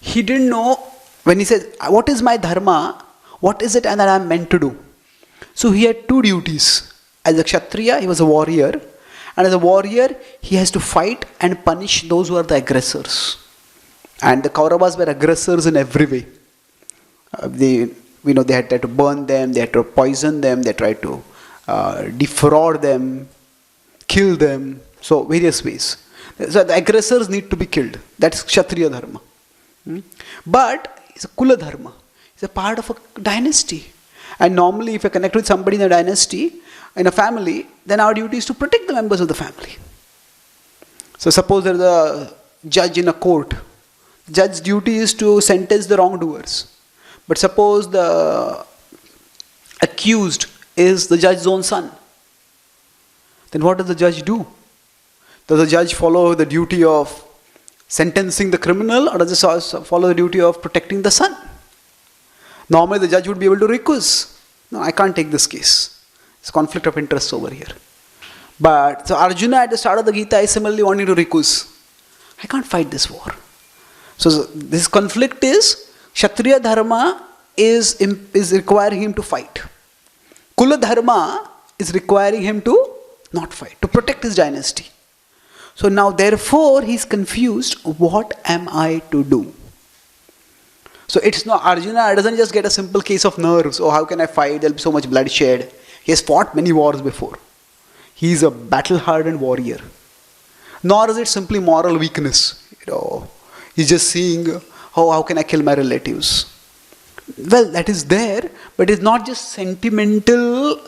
he didn't know when he said, what is my dharma? What is it and that I am meant to do? So he had two duties. As a Kshatriya, he was a warrior. And as a warrior, he has to fight and punish those who are the aggressors. And the Kauravas were aggressors in every way. They had tried to burn them, they had to poison them, they tried to defraud them, kill them. So various ways. So the aggressors need to be killed. That's Kshatriya dharma. But it's a Kula dharma. It's a part of a dynasty. And normally if you connect with somebody in a dynasty, in a family, then our duty is to protect the members of the family. So suppose there is a judge in a court. The judge's duty is to sentence the wrongdoers. But suppose the accused is the judge's own son. Then what does the judge do? Does the judge follow the duty of sentencing the criminal, or does it follow the duty of protecting the son? Normally the judge would be able to recuse. No, I can't take this case. It's conflict of interest over here. But so Arjuna at the start of the Gita is similarly wanting to recuse. I can't fight this war. So this conflict is Kshatriya dharma is requiring him to fight. Kula dharma is requiring him to not fight, to protect his dynasty. So now therefore he is confused, what am I to do? So it's not, Arjuna doesn't just get a simple case of nerves. Oh, how can I fight? There'll be so much bloodshed. He has fought many wars before. He is a battle-hardened warrior. Nor is it simply moral weakness. He's just seeing, oh, how can I kill my relatives? Well, that is there, but it's not just sentimental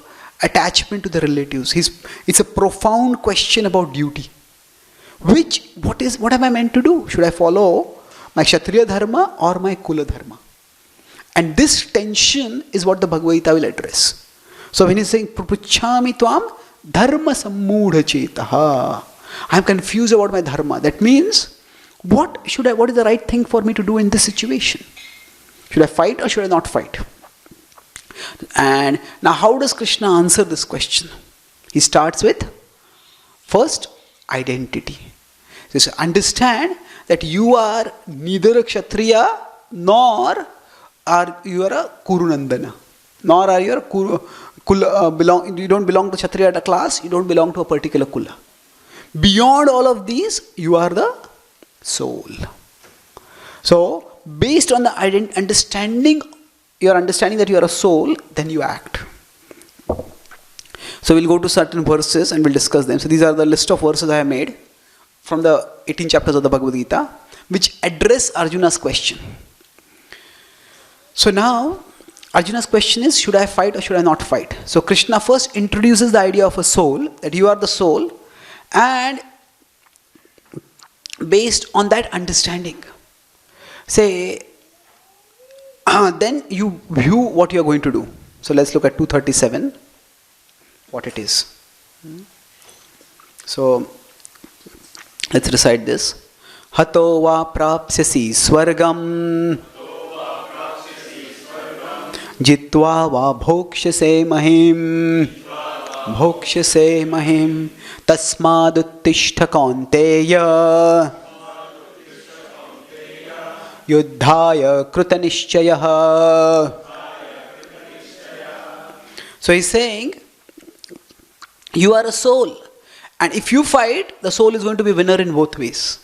attachment to the relatives. It's a profound question about duty. What am I meant to do? Should I follow my Kshatriya dharma or my Kula dharma? And this tension is what the Bhagavad Gita will address. So when he's saying, Prapuchami tvam dharma sammudha chetaha, I am confused about my dharma. That means, what is the right thing for me to do in this situation? Should I fight or should I not fight? And now how does Krishna answer this question? He starts with, first, identity. So understand that you are neither a Kshatriya nor are you are a Kurunandana. Nor are you a Kula, you don't belong to Kshatriya class, you don't belong to a particular Kula. Beyond all of these, you are the soul. So, based on the understanding that you are a soul, then you act. So we'll go to certain verses and we'll discuss them. So these are the list of verses I have made from the 18 chapters of the Bhagavad Gita, which address Arjuna's question. So now, Arjuna's question is, should I fight or should I not fight? So Krishna first introduces the idea of a soul, that you are the soul, and based on that understanding, say, then you view what you are going to do. So let's look at 237, what it is. So let's recite this. Hato va prapsyasi swargam jitva va bhokshase mahim tasmaduttishta kaunteya yuddhaya krutanishchayah. So he's saying, you are a soul, and if you fight, the soul is going to be winner in both ways.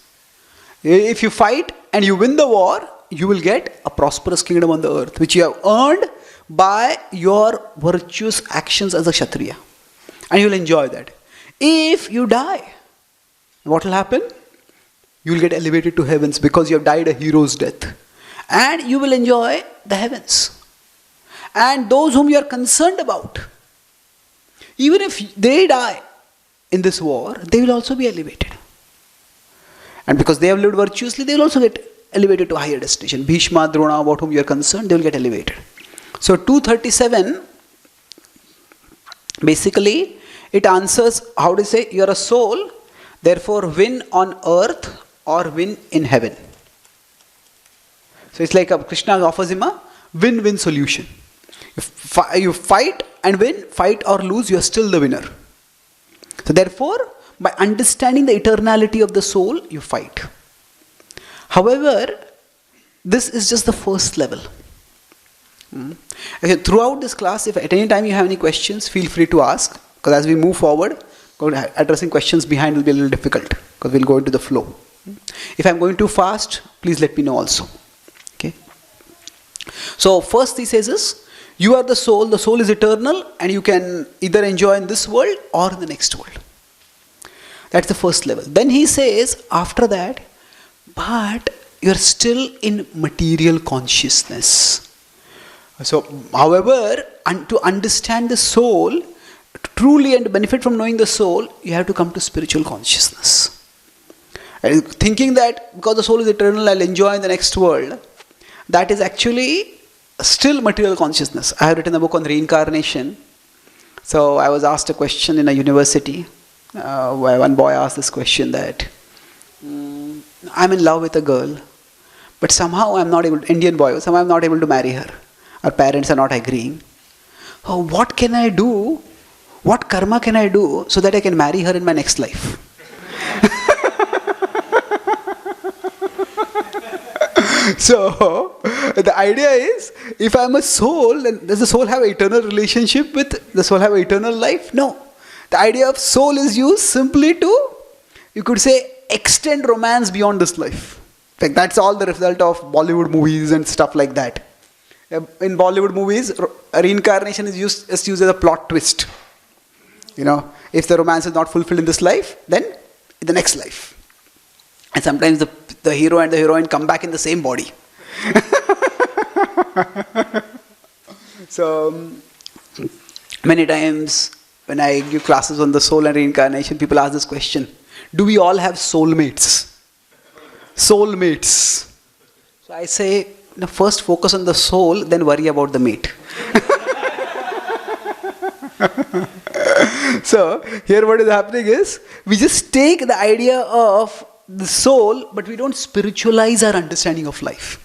If you fight and you win the war, you will get a prosperous kingdom on the earth, which you have earned by your virtuous actions as a Kshatriya, and you will enjoy that. If you die, what will happen? You will get elevated to heavens because you have died a hero's death, and you will enjoy the heavens. And those whom you are concerned about, even if they die in this war, they will also be elevated. And because they have lived virtuously, they will also get elevated to a higher destination. Bhishma, Drona, about whom you are concerned, they will get elevated. So 237, basically, it answers how to say, you are a soul, therefore win on earth or win in heaven. So it's like Krishna offers him a win-win solution. If you fight and win, fight or lose, you are still the winner. So therefore, by understanding the eternality of the soul, you fight. However, This is just the first level. Okay, throughout this class, if at any time you have any questions, feel free to ask. Because as we move forward, addressing questions behind will be a little difficult. Because we'll go into the flow. If I'm going too fast, please let me know also. Okay. So first he says is, you are the soul is eternal, and you can either enjoy in this world or in the next world. That's the first level. Then he says, after that, but you are still in material consciousness. So, however, to understand the soul, truly and to benefit from knowing the soul, you have to come to spiritual consciousness. And thinking that because the soul is eternal, I'll enjoy in the next world, that is actually still material consciousness. I have written a book on reincarnation. So I was asked a question in a university where one boy asked this question that I'm in love with a girl, but somehow I'm not able to, Indian boy, somehow I'm not able to marry her. Our parents are not agreeing. Oh, what can I do? What karma can I do so that I can marry her in my next life? So, the idea is, if I'm a soul, then does the soul have an eternal relationship with the soul, have an eternal life? No. The idea of soul is used simply to, you could say, extend romance beyond this life. Like that's all the result of Bollywood movies and stuff like that. In Bollywood movies, reincarnation is used as a plot twist. You know, if the romance is not fulfilled in this life, then in the next life. And sometimes the hero and the heroine come back in the same body. So, many times when I give classes on the soul and reincarnation, people ask this question: do we all have soulmates? Soulmates. So I say, first focus on the soul, then worry about the mate. So, here what is happening is, we just take the idea of the soul, but we don't spiritualize our understanding of life.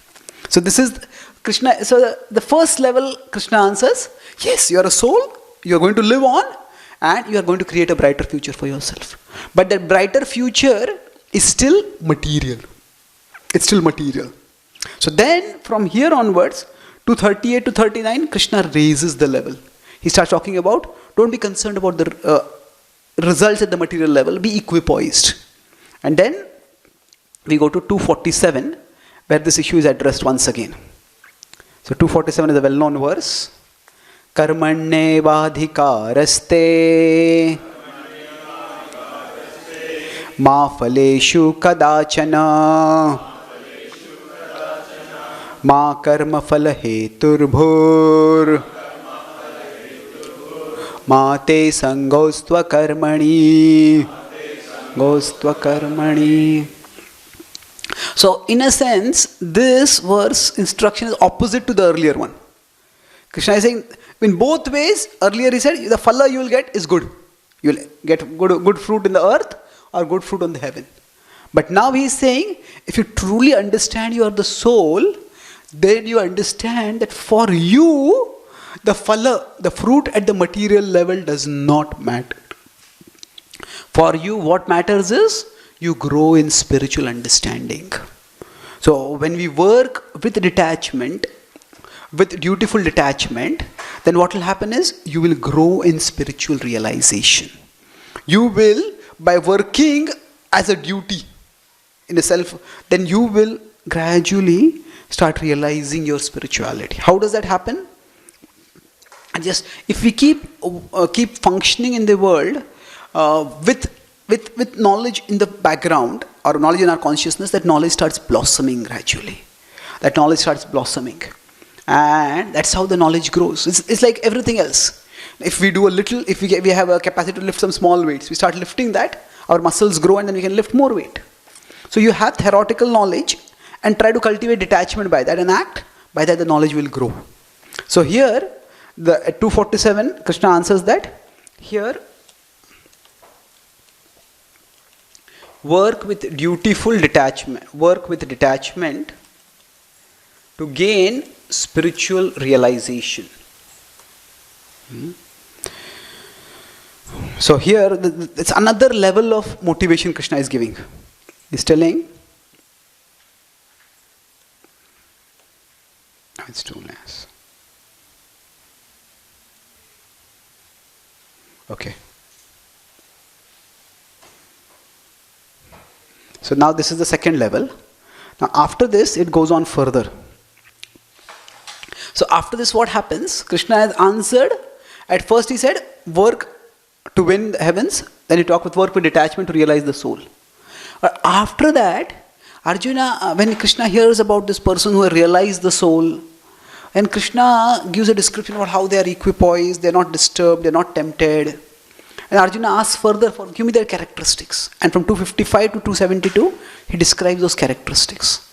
So this is Krishna. So the first level, Krishna answers, yes, you are a soul, you are going to live on, and you are going to create a brighter future for yourself. But that brighter future is still material. It's still material. So then, from here onwards, to 38 to 39, Krishna raises the level. He starts talking about, don't be concerned about the results at the material level, be equipoised. And then, we go to 247, where this issue is addressed once again. So 247 is a well-known verse. Karmanye vadhikaraste ma phaleshu kadachana ma karma phala heturbhur ma te sangostva karmani gostva karmani. So, in a sense, this verse instruction is opposite to the earlier one. Krishna is saying, in both ways, earlier he said, the phala you will get is good. You will get good fruit in the earth or good fruit on the heaven. But now he is saying, if you truly understand you are the soul, then you understand that for you, the phala, the fruit at the material level does not matter. For you, what matters is, you grow in spiritual understanding. So when we work with detachment, with dutiful detachment, then what will happen is you will grow in spiritual realization. You will, by working as a duty in a self, then you will gradually start realizing your spirituality. How does that happen? Just if we keep functioning in the world with knowledge in the background or knowledge in our consciousness, that knowledge starts blossoming gradually. That knowledge starts blossoming. And that's how the knowledge grows. It's like everything else. If we do a little, if we have a capacity to lift some small weights, we start lifting that, our muscles grow and then we can lift more weight. So you have theoretical knowledge and try to cultivate detachment by that and act, by that the knowledge will grow. So here, at 247, Krishna answers that, here, work with dutiful detachment, to gain spiritual realization. So here, it's another level of motivation Krishna is giving. He's telling, It's too less. Okay. So now this is the second level. Now after this, it goes on further. So after this, what happens? Krishna has answered. At first he said, work to win the heavens. Then he talked with work with detachment to realize the soul. But after that, Arjuna, when Krishna hears about this person who has realized the soul, and Krishna gives a description about how they are equipoised, they are not disturbed, they are not tempted. And Arjuna asks further for, give me their characteristics. And from 255 to 272, he describes those characteristics.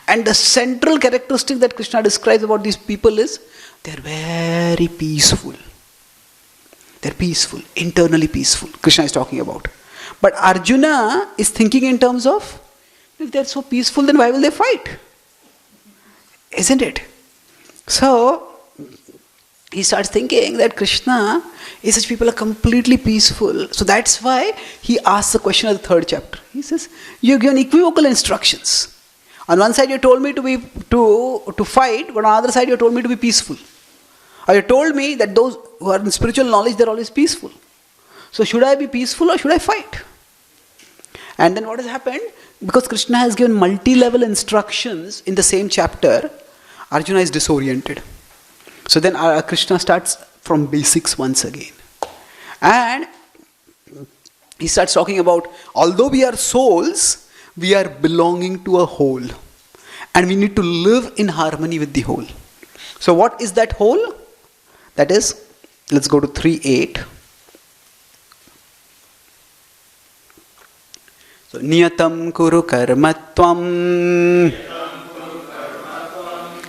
And the central characteristic that Krishna describes about these people is, they are very peaceful. They are peaceful, internally peaceful. Krishna is talking about. But Arjuna is thinking in terms of, if they are so peaceful, then why will they fight? Isn't it? So, he starts thinking that Krishna is such people are completely peaceful. So that's why he asks the question of the third chapter. He says, you have given equivocal instructions. On one side you told me to fight, but on the other side you told me to be peaceful. Or you told me that those who are in spiritual knowledge, they are always peaceful. So should I be peaceful or should I fight? And then what has happened? Because Krishna has given multi-level instructions in the same chapter, Arjuna is disoriented. So then Krishna starts from basics once again. And he starts talking about, although we are souls, we are belonging to a whole. And we need to live in harmony with the whole. So what is that whole? That is, let's go to 3.8. So, niyatam kuru karmatvam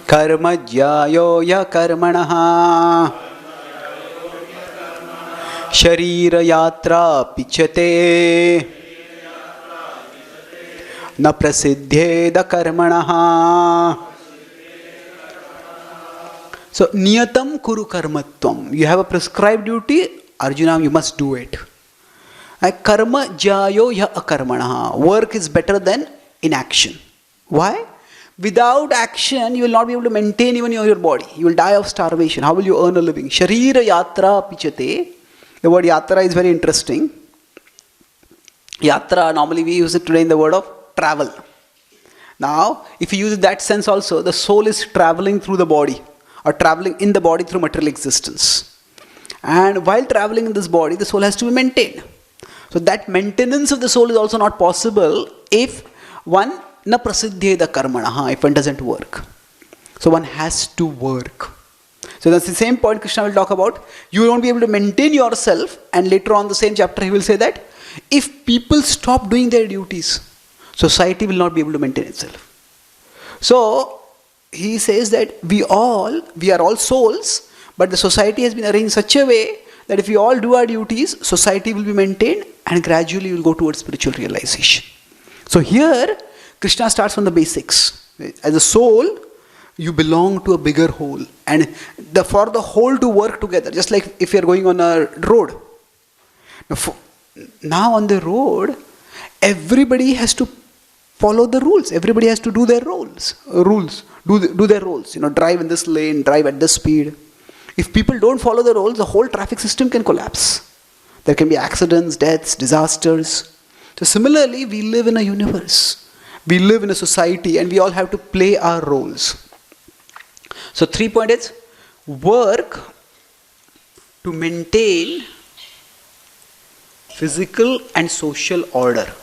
karma jyayo ya karmanaha sharira yatra pichate na prasiddhyeda karmanaha. So, niyatam kuru karmatvam. You have a prescribed duty, Arjuna, you must do it. Karma jayo ya akarmanaha. Work is better than inaction. Why? Without action, you will not be able to maintain even your body. You will die of starvation. How will you earn a living? Sharira yatra pichate. The word yatra is very interesting. Yatra, normally we use it today in the word of travel. Now, if you use that sense also, the soul is traveling through the body, or traveling in the body through material existence. And while traveling in this body, the soul has to be maintained. So that maintenance of the soul is also not possible if one na prasiddhyeda karmanaha, if one doesn't work. So one has to work. So that's the same point Krishna will talk about. You won't be able to maintain yourself, and later on the same chapter he will say that if people stop doing their duties, society will not be able to maintain itself. So he says that we are all souls, but the society has been arranged in such a way that if we all do our duties, society will be maintained and gradually we will go towards spiritual realization. So here, Krishna starts from the basics. As a soul, you belong to a bigger whole. And for the whole to work together, just like if you are going on a road. Now on the road, everybody has to follow the rules. Everybody has to do their roles. Do their roles. Drive in this lane, drive at this speed. If people don't follow the rules, the whole traffic system can collapse. There can be accidents, deaths, disasters. So similarly, we live in a universe. We live in a society and we all have to play our roles. So 3 point is, work to maintain physical and social order.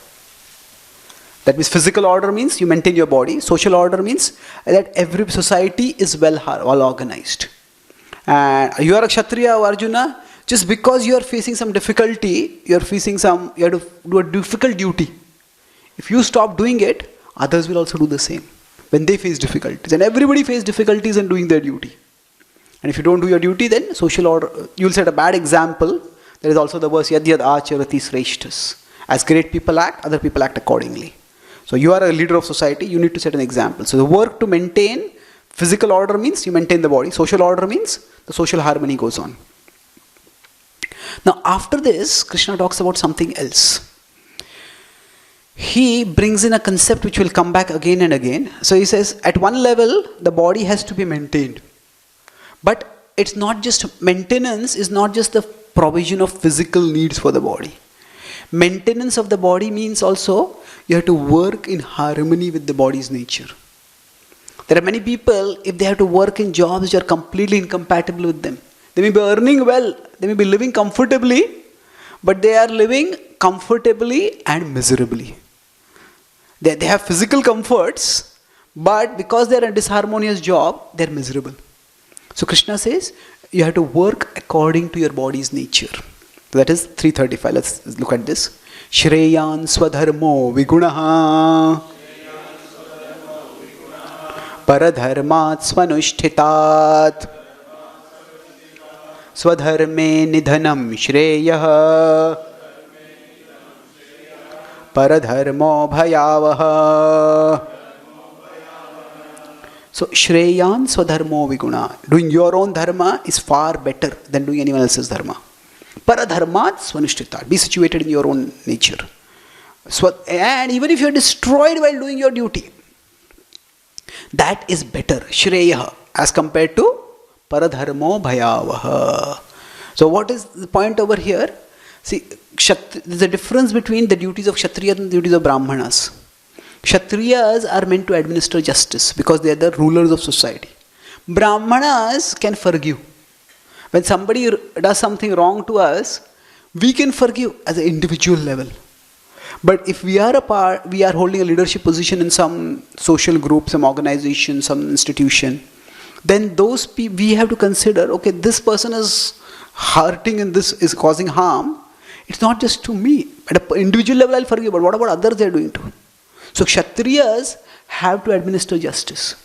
That means physical order means you maintain your body. Social order means that every society is well organized. And you are a Kshatriya or Arjuna, just because you are facing some difficulty, you have to do a difficult duty. If you stop doing it, others will also do the same when they face difficulties. And everybody faces difficulties in doing their duty. And if you don't do your duty, then social order, you will set a bad example. There is also the verse, Yad Yad Acharati Sreshtas. As great people act, other people act accordingly. So you are a leader of society, you need to set an example. So the work to maintain physical order means you maintain the body. Social order means the social harmony goes on. Now after this, Krishna talks about something else. he brings in a concept which will come back again and again. So he says, at one level, the body has to be maintained. But it's not just, maintenance is not just the provision of physical needs for the body. Maintenance of the body means also you have to work in harmony with the body's nature. There are many people, if they have to work in jobs which are completely incompatible with them, they may be earning well, they may be living comfortably, but they are living comfortably and miserably. They have physical comforts, but because they are in a disharmonious job, they are miserable. So Krishna says, you have to work according to your body's nature. That is 335. Let's look at this. Shreyan swadharmo vigunaha paradharmat swanushthitat swadharme nidhanam shreyah paradharmo bhayavaha. So shreyan swadharmo viguna. Doing your own dharma is far better than doing anyone else's dharma. Paradharmat swanushthitat. Be situated in your own nature. And even if you are destroyed while doing your duty, that is better. Shreya as compared to paradharmo bhayavaha. So what is the point over here? See, there's a difference between the duties of Kshatriyas and the duties of Brahmanas. Kshatriyas are meant to administer justice because they are the rulers of society. Brahmanas can forgive. When somebody does something wrong to us, we can forgive as an individual level. But if we are holding a leadership position in some social group, some organization, some institution, then those people, we have to consider, okay, this person is hurting and this is causing harm. It's not just to me. At an individual level, I'll forgive, but what about others they are doing to? So Kshatriyas have to administer justice.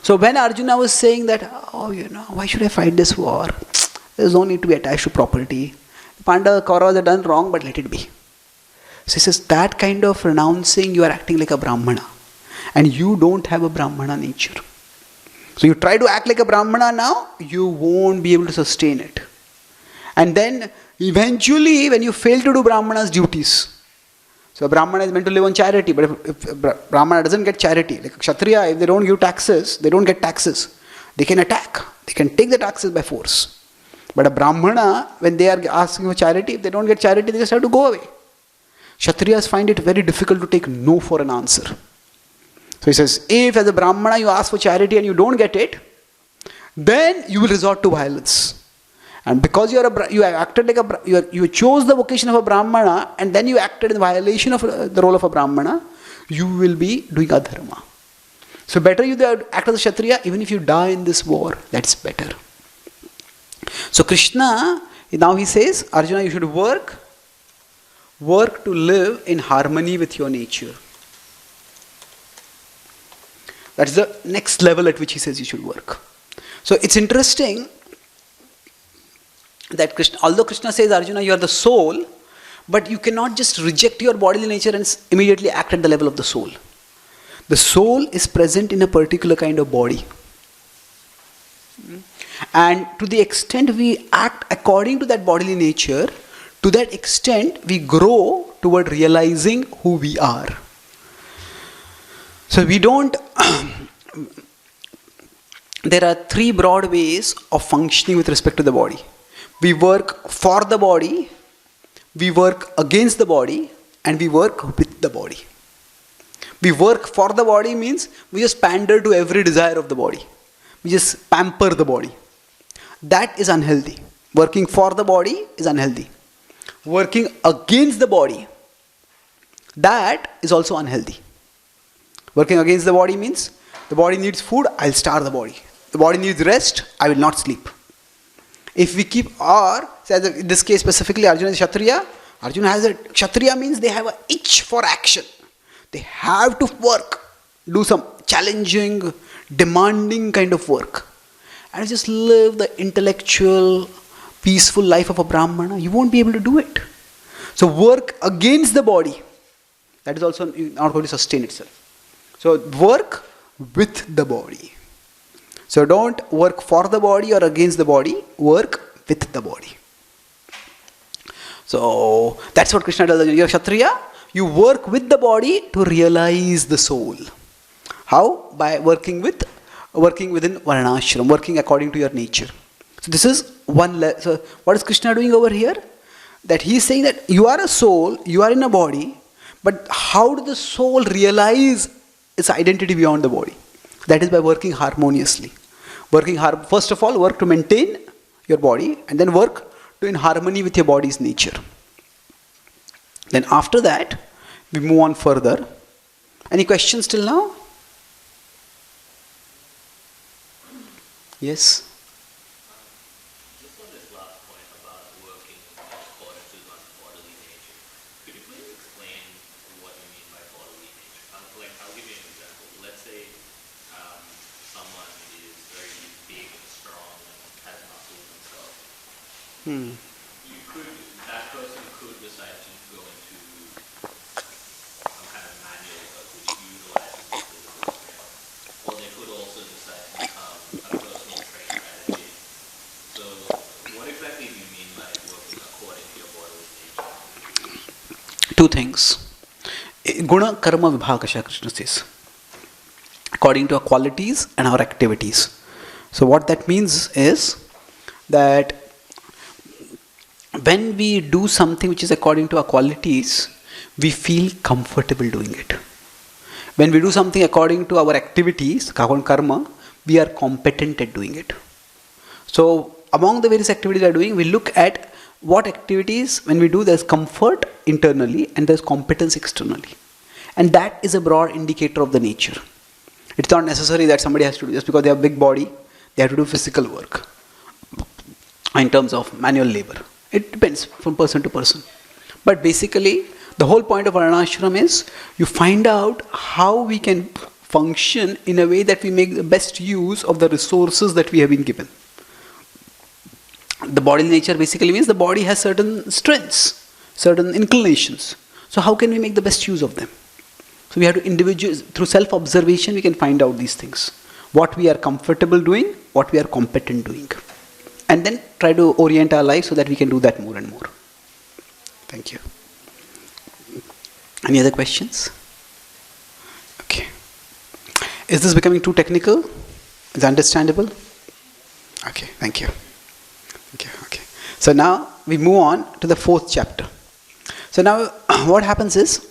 So when Arjuna was saying that, why should I fight this war? There's no need to be attached to property. Pandava Kauravas have done wrong, but let it be. So he says, that kind of renouncing, you are acting like a Brahmana. And you don't have a Brahmana nature. So you try to act like a Brahmana now, you won't be able to sustain it. And then eventually, when you fail to do Brahmana's duties, so a Brahmana is meant to live on charity, but if a Brahmana doesn't get charity, like a Kshatriya, if they don't give taxes, they don't get taxes. They can attack. They can take the taxes by force. But a Brahmana, when they are asking for charity, if they don't get charity, they just have to go away. Kshatriyas find it very difficult to take no for an answer. So he says, if as a Brahmana you ask for charity and you don't get it, then you will resort to violence. And because you acted like you chose the vocation of a Brahmana and then you acted in violation of the role of a Brahmana, you will be doing adharma. So better you act as a Kshatriya, even if you die in this war, that's better. So Krishna, now he says, Arjuna, you should work to live in harmony with your nature. That's the next level at which he says you should work. So it's interesting that although Krishna says, Arjuna, you are the soul, but you cannot just reject your bodily nature and immediately act at the level of the soul. The soul is present in a particular kind of body. And to the extent we act according to that bodily nature, to that extent we grow toward realizing who we are. So we don't... There are three broad ways of functioning with respect to the body. We work for the body, we work against the body, and we work with the body. We work for the body means we just pander to every desire of the body. We just pamper the body. That is unhealthy. Working for the body is unhealthy. Working against the body, that is also unhealthy. Working against the body means the body needs food, I'll starve the body. The body needs rest, I will not sleep. If we keep, in this case specifically, Arjuna is Kshatriya. Arjuna has a, Kshatriya means they have an itch for action. They have to work, do some challenging, demanding kind of work. And just live the intellectual, peaceful life of a Brahmana. You won't be able to do it. So work against the body. That is also not going to sustain itself. So work with the body. So don't work for the body or against the body, work with the body. So that's what Krishna does. You're Kshatriya, You work with the body to realize the soul. How? By working within Varnashram, working according to your nature. So this is one. So what is Krishna doing over here? That he is saying that you are a soul, you are in a body, but how does the soul realize its identity beyond the body? That is by working harmoniously. First of all, work to maintain your body, and then work to in harmony with your body's nature. Then after that, we move on further. Any questions till now? Yes? Just on this last point about working according to one's bodily nature, could you please explain what you mean by bodily nature? I'll give you an example. Let's say someone is very big and strong and has muscles and stuff. That person could decide to go into some kind of manual work which utilizes the physical strength. Or they could also decide to become a personal trainer at a gym. So what exactly do you mean by working according to your bodily nature? Two things. Guna karma vibhakasha, Krishna says. According to our qualities and our activities. So what that means is that when we do something which is according to our qualities, we feel comfortable doing it. When we do something according to our activities, karma, we are competent at doing it. So among the various activities we are doing, we look at what activities, when we do, there's comfort internally and there's competence externally. And that is a broad indicator of the nature. It's not necessary that somebody has to do, just because they have a big body, they have to do physical work in terms of manual labor. It depends from person to person. But basically, the whole point of Varnashram is you find out how we can function in a way that we make the best use of the resources that we have been given. The bodily nature basically means the body has certain strengths, certain inclinations. So how can we make the best use of them? So we have to through self-observation, we can find out these things. What we are comfortable doing, what we are competent doing. And then try to orient our life so that we can do that more and more. Thank you. Any other questions? Okay. Is this becoming too technical? Is it understandable? Okay, thank you. Okay. So now we move on to the 4th chapter. So now what happens is,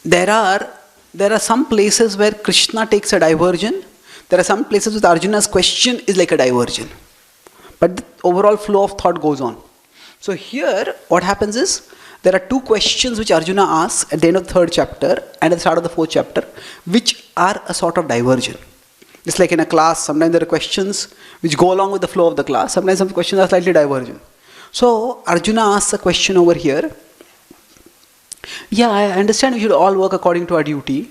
there are some places where Krishna takes a diversion. There are some places with Arjuna's question is like a diversion. But the overall flow of thought goes on. So here, what happens is, there are 2 questions which Arjuna asks at the end of the 3rd chapter and at the start of the 4th chapter, which are a sort of diversion. Just like in a class, sometimes there are questions which go along with the flow of the class. Sometimes some questions are slightly divergent. So Arjuna asks a question over here. Yeah, I understand we should all work according to our duty,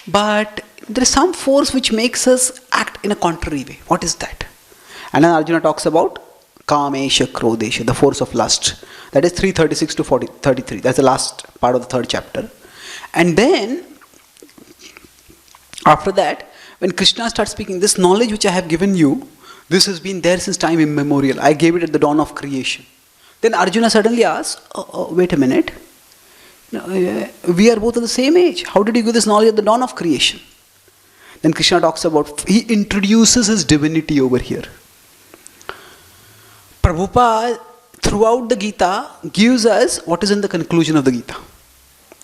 but there is some force which makes us act in a contrary way. What is that? And then Arjuna talks about Kamesha Krodesha, the force of lust. That is 336 to 33. That's the last part of the 3rd chapter. And then, after that, when Krishna starts speaking, this knowledge which I have given you, this has been there since time immemorial. I gave it at the dawn of creation. Then Arjuna suddenly asks, wait a minute. We are both of the same age. How did you give this knowledge at the dawn of creation? Then Krishna talks about, he introduces his divinity over here. Prabhupada, throughout the Gita, gives us what is in the conclusion of the Gita.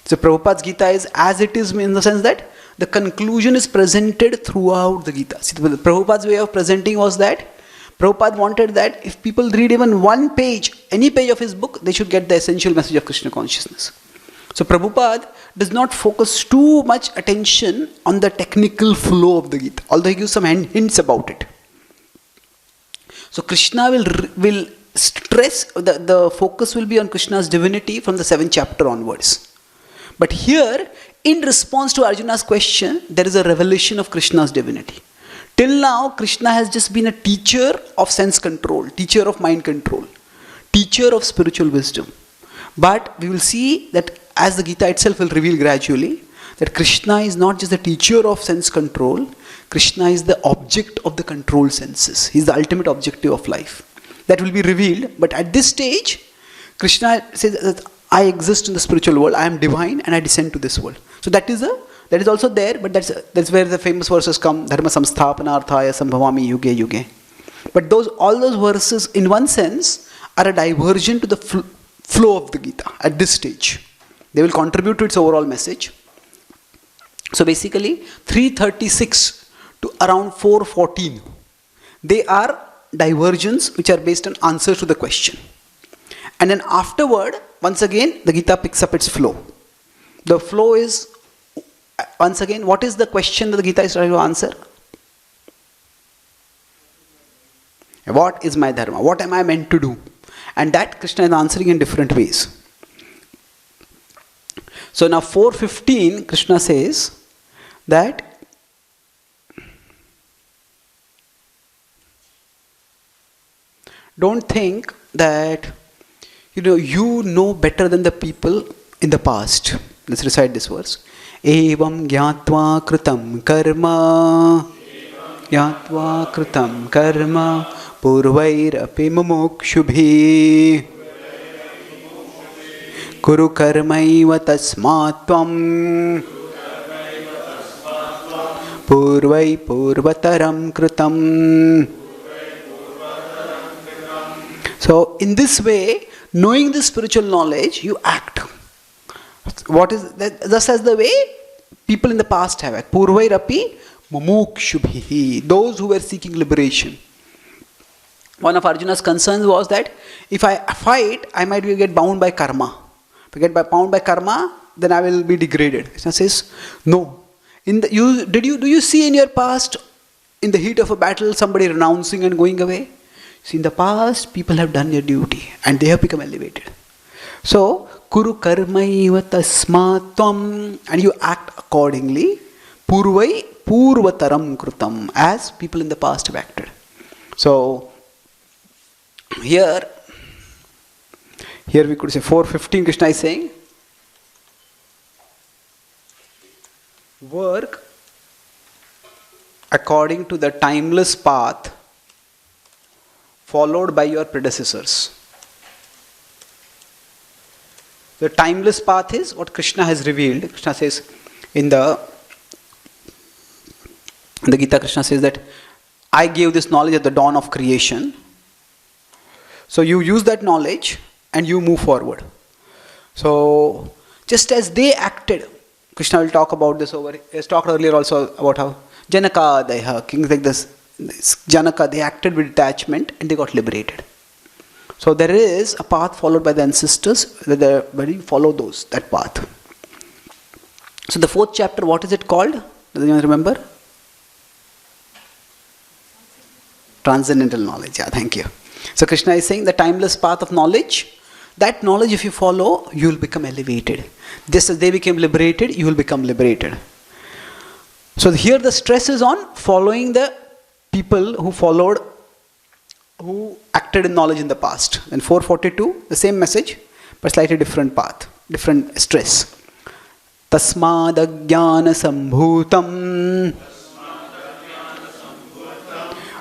So Prabhupada's Gita is as it is, in the sense that the conclusion is presented throughout the Gita. See, Prabhupada's way of presenting was that Prabhupada wanted that if people read even one page, any page of his book, they should get the essential message of Krishna consciousness. So Prabhupada does not focus too much attention on the technical flow of the Gita, although he gives some hints about it. So Krishna will stress, the focus will be on Krishna's divinity from the 7th chapter onwards. But here, in response to Arjuna's question, there is a revelation of Krishna's divinity. Till now, Krishna has just been a teacher of sense control, teacher of mind control, teacher of spiritual wisdom. But we will see that as the Gita itself will reveal gradually, that Krishna is not just the teacher of sense control, Krishna is the object of the controlled senses. He is the ultimate objective of life. That will be revealed, but at this stage, Krishna says that I exist in the spiritual world, I am divine and I descend to this world. So that is also there, but that's where the famous verses come, Dharma samsthapanarthaya sambhavami yuge yuge. But all those verses in one sense are a diversion to the flow of the Gita at this stage. They will contribute to its overall message. So basically 336 to around 414, they are diversions which are based on answers to the question. And then afterward, once again, the Gita picks up its flow. The flow is, once again, what is the question that the Gita is trying to answer? What is my dharma? What am I meant to do? And that Krishna is answering in different ways. So now 4:15, Krishna says that don't think that you know better than the people in the past. Let's recite this verse. Evam gyatva kritam karma gyatva kritam karma purvairapi mumukshubhi kuru karmaiva tasmatvam purvai purvataram kritam. So in this way, knowing the spiritual knowledge, you act. What is that? Thus as the way people in the past have acted. Purvairapi mumukshubhi, those who were seeking liberation. One of Arjuna's concerns was that if I fight, I might get bound by karma. If I get bound by karma, then I will be degraded. Krishna says, no. Do you see in your past, in the heat of a battle, somebody renouncing and going away? See, in the past, people have done their duty and they have become elevated. So, kuru karmaiva tasmatvam, and you act accordingly. Purvai purvataram krutam, as people in the past have acted. So, here we could say 4:15, Krishna is saying, work according to the timeless path followed by your predecessors. The timeless path is what Krishna has revealed. Krishna says in the Gita, Krishna says that I gave this knowledge at the dawn of creation. So you use that knowledge and you move forward. So just as they acted, Krishna will talk about this over. He has talked earlier also about how Janaka, Daiha, kings like this, Janaka, they acted with detachment and they got liberated. So there is a path followed by the ancestors, where you follow that path. So the 4th chapter, what is it called? Does anyone remember? Transcendental knowledge. Yeah, thank you. So Krishna is saying the timeless path of knowledge, that knowledge if you follow, you will become elevated. Just as they became liberated, you will become liberated. So here the stress is on following the people who acted in knowledge in the past. In 4:42, the same message, but slightly different path, different stress. Tasmad ajnana sambhutam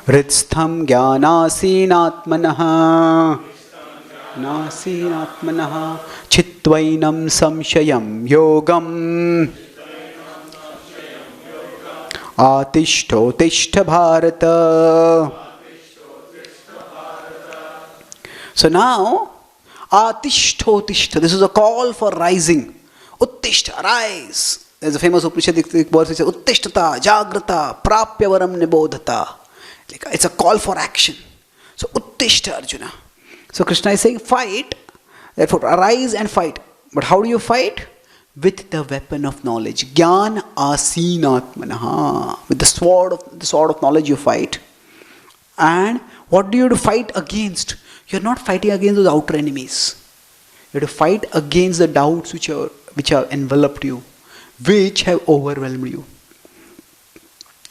Ritstham jnanasinatmanaha chitvainam samshayam yogam atishto tishta bharata. So now, atishto tishta, this is a call for rising. Uttishta, arise. There's a famous Upanishadic verse which says, Uttishtata, Jagrata, Prapyavaram Nibodhata. It's a call for action. So, Uttishta, Arjuna. So, Krishna is saying, fight. Therefore, arise and fight. But how do you fight? With the weapon of knowledge. Gyan asinatmanaha. With the sword of knowledge you fight. And what do you have to fight against? You're not fighting against those outer enemies. You have to fight against the doubts which have enveloped you, which have overwhelmed you.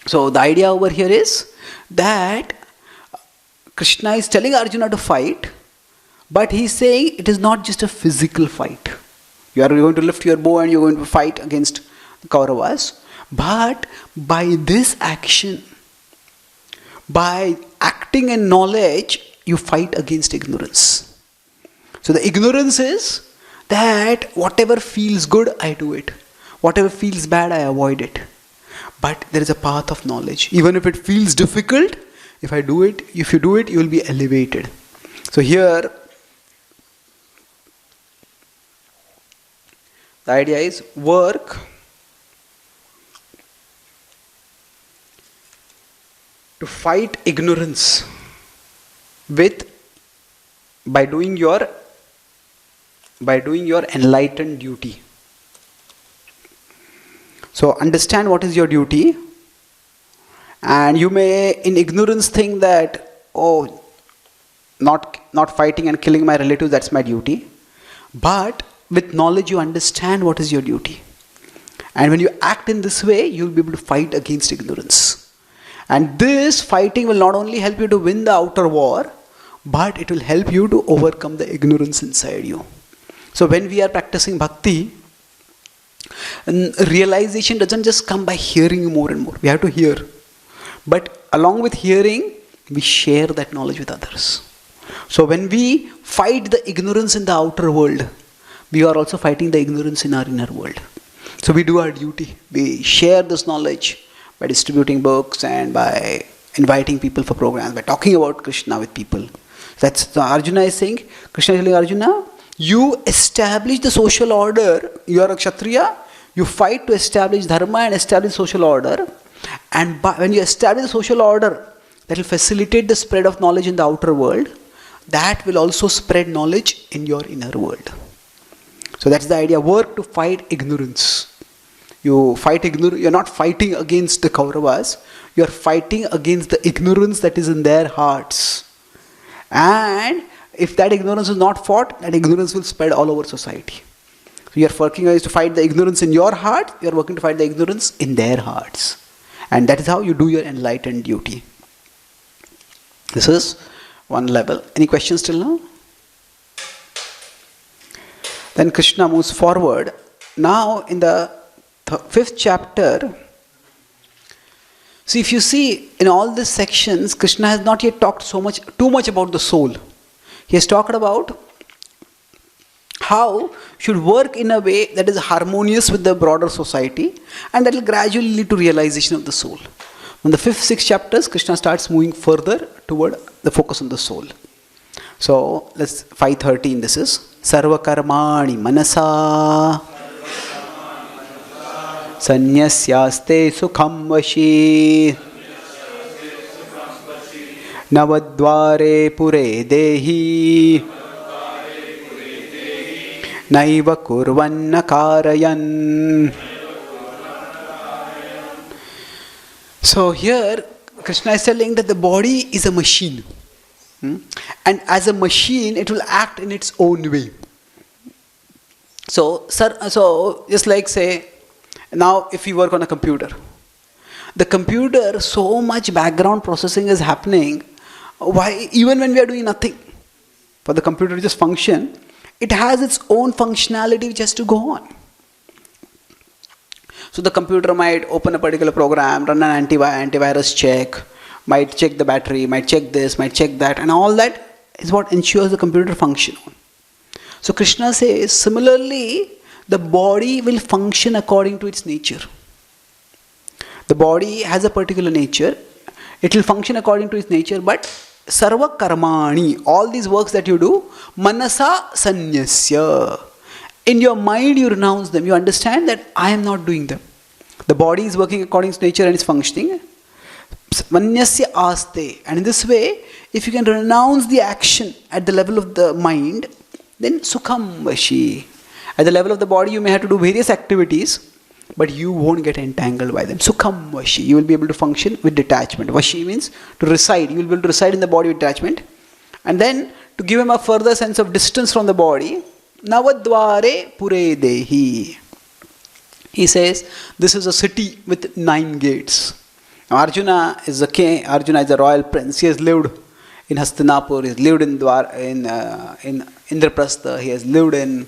So the idea over here is that Krishna is telling Arjuna to fight, but he's saying it is not just a physical fight. You are going to lift your bow and you're going to fight against the Kauravas, but by this action, by acting in knowledge, you fight against ignorance. So the ignorance is that whatever feels good, I do it. Whatever feels bad, I avoid it. But there is a path of knowledge. Even if it feels difficult, if you do it, you will be elevated. So here, the idea is work to fight ignorance by doing your enlightened duty. So understand what is your duty, and you may in ignorance think that, oh, not fighting and killing my relatives, that's my duty. But with knowledge you understand what is your duty. And when you act in this way, you will be able to fight against ignorance. And this fighting will not only help you to win the outer war, but it will help you to overcome the ignorance inside you. So when we are practicing bhakti, realization doesn't just come by hearing more and more. We have to hear. But along with hearing, we share that knowledge with others. So when we fight the ignorance in the outer world, we are also fighting the ignorance in our inner world. So we do our duty. We share this knowledge by distributing books and by inviting people for programs, by talking about Krishna with people. That's so Arjuna is saying, Krishna is telling Arjuna, you establish the social order. You are a Kshatriya. You fight to establish dharma and establish social order. And when you establish the social order, that will facilitate the spread of knowledge in the outer world. That will also spread knowledge in your inner world. So that's the idea. Work to fight ignorance. You fight ignorance. You're not fighting against the Kauravas. You're fighting against the ignorance that is in their hearts. And if that ignorance is not fought, that ignorance will spread all over society. So you're working to fight the ignorance in your heart. You're working to fight the ignorance in their hearts. And that is how you do your enlightened duty. This is one level. Any questions till now? Then Krishna moves forward. Now in the 5th chapter, see, if you see in all these sections, Krishna has not yet talked too much about the soul. He has talked about how should work in a way that is harmonious with the broader society, and that will gradually lead to realization of the soul. In the 5th, 6th chapters, Krishna starts moving further toward the focus on the soul. So let's 5:13. This is Sarva Karmani Manasa Sanyasyaste Sukham Vashi Navadvare Pure Dehi Naiva Kurvanna Karayan. So here Krishna is telling that the body is a machine. And as a machine, it will act in its own way. So just like say, now if you work on a computer, the computer, so much background processing is happening. Why? Even when we are doing nothing, for the computer to just function, it has its own functionality which has to go on. So the computer might open a particular program, run an antivirus check, might check the battery, might check this, might check that, and all that is what ensures the computer function on. So Krishna says, similarly, the body will function according to its nature. The body has a particular nature. It will function according to its nature, but sarva karmani, all these works that you do, manasa sanyasya. In your mind you renounce them. You understand that I am not doing them. The body is working according to its nature and is functioning. Manyasya aste. And in this way, if you can renounce the action at the level of the mind, then sukham vashi. At the level of the body, you may have to do various activities, but you won't get entangled by them. Sukham vashi. You will be able to function with detachment. Vashi means to reside. You will be able to reside in the body with detachment. And then to give him a further sense of distance from the body, Navadvare Pure Dehi. He says, this is a city with 9 gates. Now, Arjuna is a king. Arjuna is a royal prince. He has lived in Hastinapur. He has lived in Indraprastha. He has lived in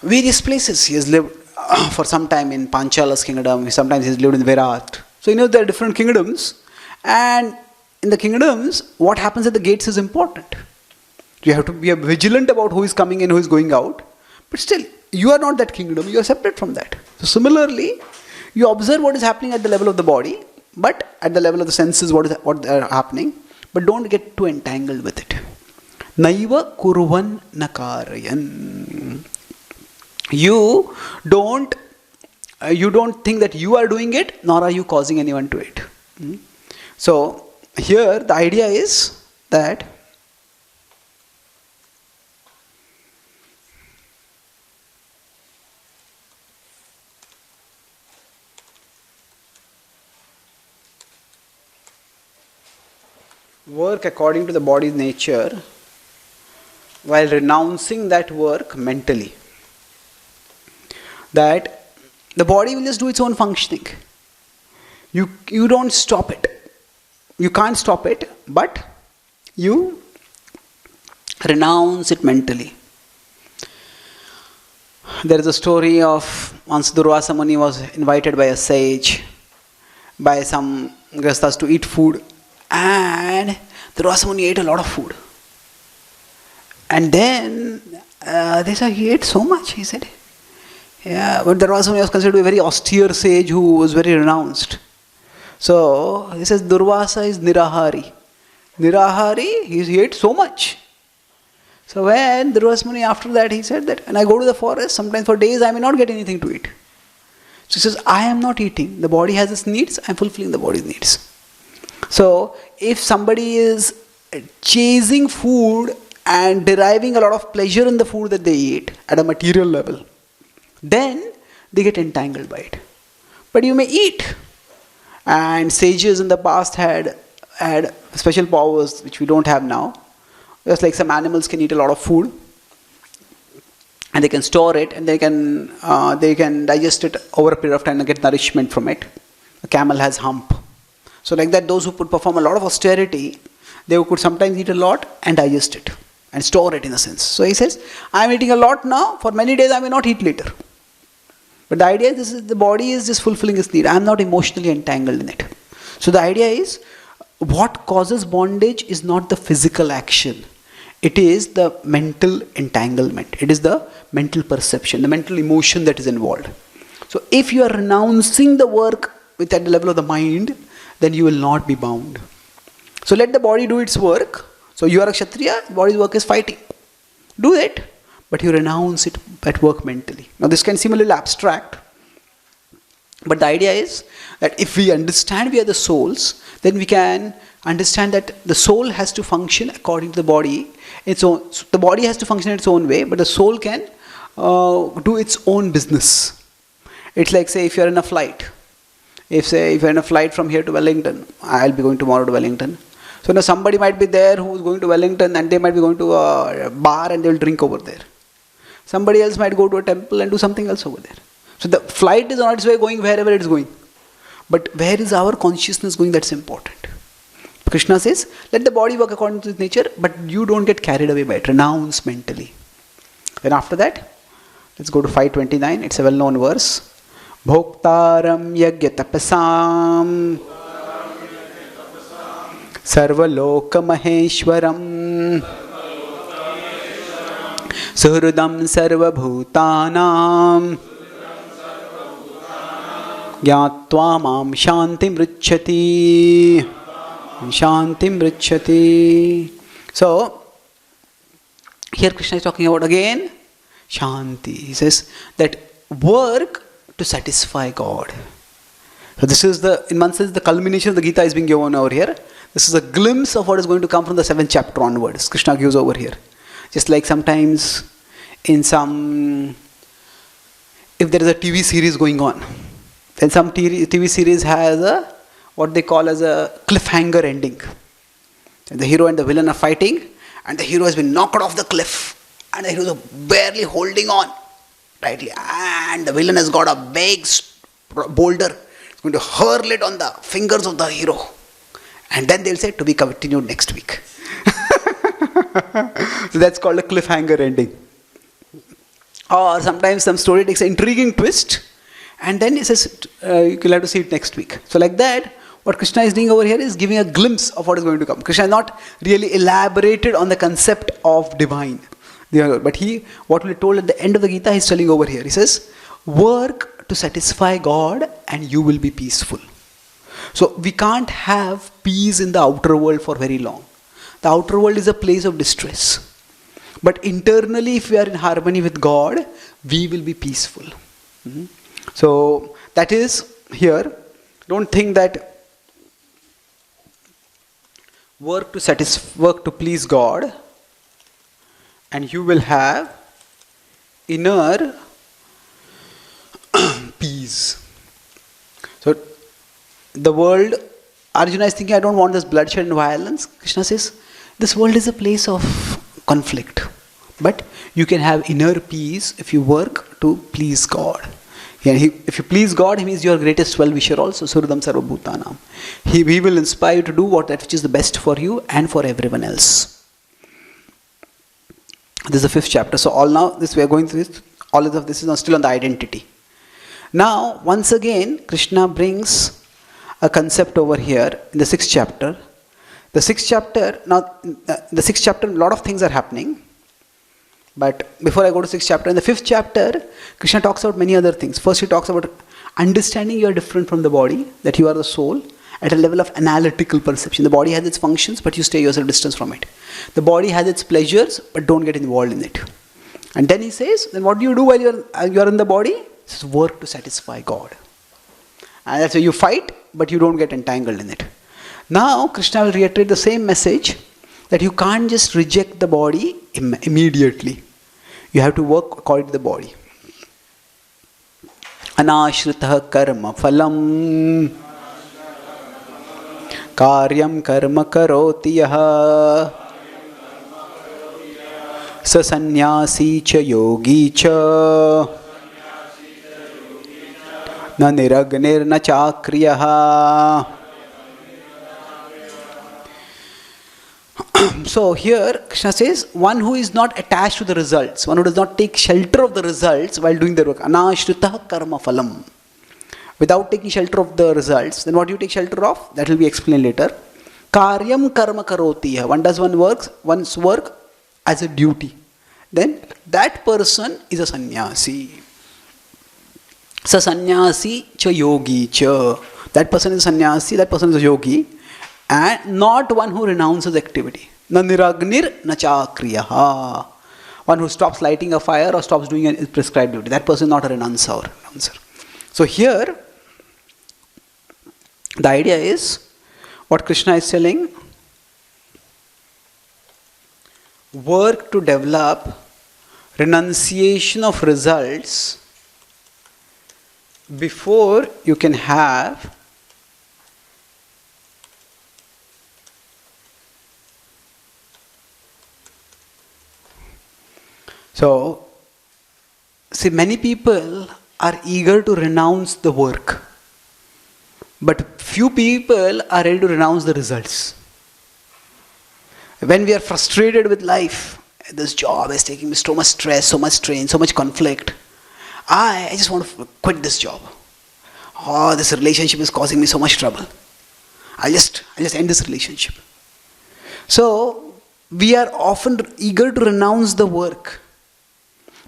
various places. He has lived for some time in Panchala's kingdom. Sometimes he has lived in Virat. So there are different kingdoms. And in the kingdoms, what happens at the gates is important. You have to be vigilant about who is coming in, who is going out. But still, you are not that kingdom, you are separate from that. So similarly, you observe what is happening at the level of the body, but at the level of the senses, what are happening, but don't get too entangled with it. Naiva kurvan nakarayan. You don't think that you are doing it, nor are you causing anyone to it. So here the idea is that work according to the body's nature while renouncing that work mentally. That the body will just do its own functioning. You don't stop it. You can't stop it, but you renounce it mentally. There is a story of once Durvasa Muni was invited by a sage, by some grihasthas to eat food, and Durvasa Muni ate a lot of food. And then they said, he ate so much, he said. Yeah, but Durvasa Muni was considered to be a very austere sage who was very renounced. So he says Durvasa is Nirahari. Nirahari, he ate so much. So when Durvasa Muni, after that, he said that when I go to the forest, sometimes for days I may not get anything to eat. So he says, I am not eating. The body has its needs, I am fulfilling the body's needs. So if somebody is chasing food and deriving a lot of pleasure in the food that they eat at a material level, then they get entangled by it. But you may eat. And sages in the past had special powers which we don't have now. Just like some animals can eat a lot of food and they can store it and they can digest it over a period of time and get nourishment from it. A camel has hump. So like that, those who could perform a lot of austerity, they could sometimes eat a lot and digest it and store it in a sense. So he says, I am eating a lot now, for many days I may not eat later. But the idea is the body is just fulfilling its need. I am not emotionally entangled in it. So the idea is, what causes bondage is not the physical action. It is the mental entanglement. It is the mental perception, the mental emotion that is involved. So if you are renouncing the work at the level of the mind, then you will not be bound. So let the body do its work. So you are a Kshatriya, the body's work is fighting. Do it, but you renounce it at work mentally. Now this can seem a little abstract, but the idea is that if we understand we are the souls, then we can understand that the soul has to function according to the body. The body has to function in its own way, but the soul can do its own business. It's like, say, if you're in a flight. If you're in a flight from here to Wellington, I'll be going tomorrow to Wellington. So now somebody might be there who's going to Wellington and they might be going to a bar and they'll drink over there. Somebody else might go to a temple and do something else over there. So the flight is on its way going wherever it's going. But where is our consciousness going? That's important. Krishna says, let the body work according to its nature, but you don't get carried away by it. Renounce mentally. Then after that, let's go to 529. It's a well-known verse. Bhoktaram yagya tapasam sarvaloka maheshwaram suhrudam sarvabhutanam gyatva mam shantim richati. Shantim richati. So, here Krishna is talking about again Shanti. He says that work to satisfy God. So this is in one sense, the culmination of the Gita is being given over here. This is a glimpse of what is going to come from the 7th chapter onwards. Krishna gives over here. Just like sometimes if there is a TV series going on, then some TV series has what they call as a cliffhanger ending. And the hero and the villain are fighting, and the hero has been knocked off the cliff, and the hero is barely holding on tightly, and the villain has got a big boulder. It's going to hurl it on the fingers of the hero, and then they'll say to be continued next week. So that's called a cliffhanger ending. Or sometimes some story takes an intriguing twist, and then it says you'll have to see it next week. So like that, what Krishna is doing over here is giving a glimpse of what is going to come. Krishna has not really elaborated on the concept of divine. But what we told at the end of the Gita, he's telling over here. He says, work to satisfy God and you will be peaceful. So we can't have peace in the outer world for very long. The outer world is a place of distress. But internally, if we are in harmony with God, we will be peaceful. So that is here. Don't think that work to please God and you will have inner peace. So the world, Arjuna is thinking, I don't want this bloodshed and violence. Krishna says, this world is a place of conflict. But you can have inner peace if you work to please God. And if you please God, he means your greatest well-wisher also, Suridam Sarvabhutanam. He will inspire you to do that which is the best for you and for everyone else. This is the 5th chapter. So all now, we are going through this. All of this is still on the identity. Now, once again, Krishna brings a concept over here in the 6th chapter. The 6th chapter, a lot of things are happening. But before I go to 6th chapter, in the 5th chapter, Krishna talks about many other things. First, he talks about understanding you are different from the body, that you are the soul, at a level of analytical perception. The body has its functions, but you stay yourself distance from it. The body has its pleasures, but don't get involved in it. And then he says, then what do you do while you are in the body? He says, work to satisfy God. And that's why you fight, but you don't get entangled in it. Now, Krishna will reiterate the same message, that you can't just reject the body immediately. You have to work according to the body. Anashritah karma phalam karyam karma karoti yaha sasanyasi cha yogi cha na niragnir na chakriyaha. So here Krishna says, one who is not attached to the results, one who does not take shelter of the results while doing their work. Anashritah karma phalam. Without taking shelter of the results, then what do you take shelter of? That will be explained later. Karyam karma karoti. One does one's work as a duty. Then that person is a sannyasi. Sa sannyasi cha yogi cha. That person is a sannyasi, that person is a yogi. And not one who renounces activity. Na niragnir na chakriyaha. One who stops lighting a fire or stops doing a prescribed duty. That person is not a renouncер. So here, the idea is, what Krishna is telling, work to develop renunciation of results before you can have So, see, many people are eager to renounce the work, but few people are ready to renounce the results. When we are frustrated with life, this job is taking me so much stress, so much strain, so much conflict, I just want to quit this job. Oh, this relationship is causing me so much trouble. I'll just end this relationship. So, we are often eager to renounce the work.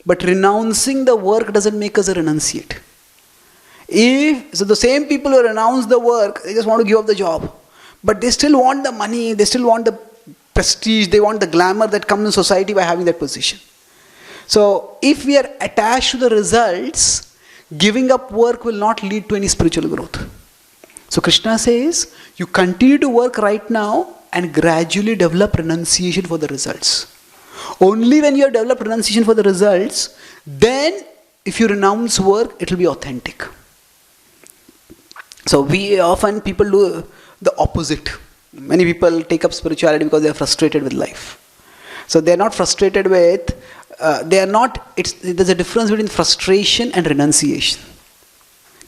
But renouncing the work doesn't make us a renunciate. So the same people who renounce the work, they just want to give up the job. But they still want the money, they still want the prestige, they want the glamour that comes in society by having that position. So if we are attached to the results, giving up work will not lead to any spiritual growth. So Krishna says, you continue to work right now and gradually develop renunciation for the results. Only when you have developed renunciation for the results, then if you renounce work, it will be authentic. So people do the opposite. Many people take up spirituality because they are frustrated with life. So they are not frustrated with, there's a difference between frustration and renunciation.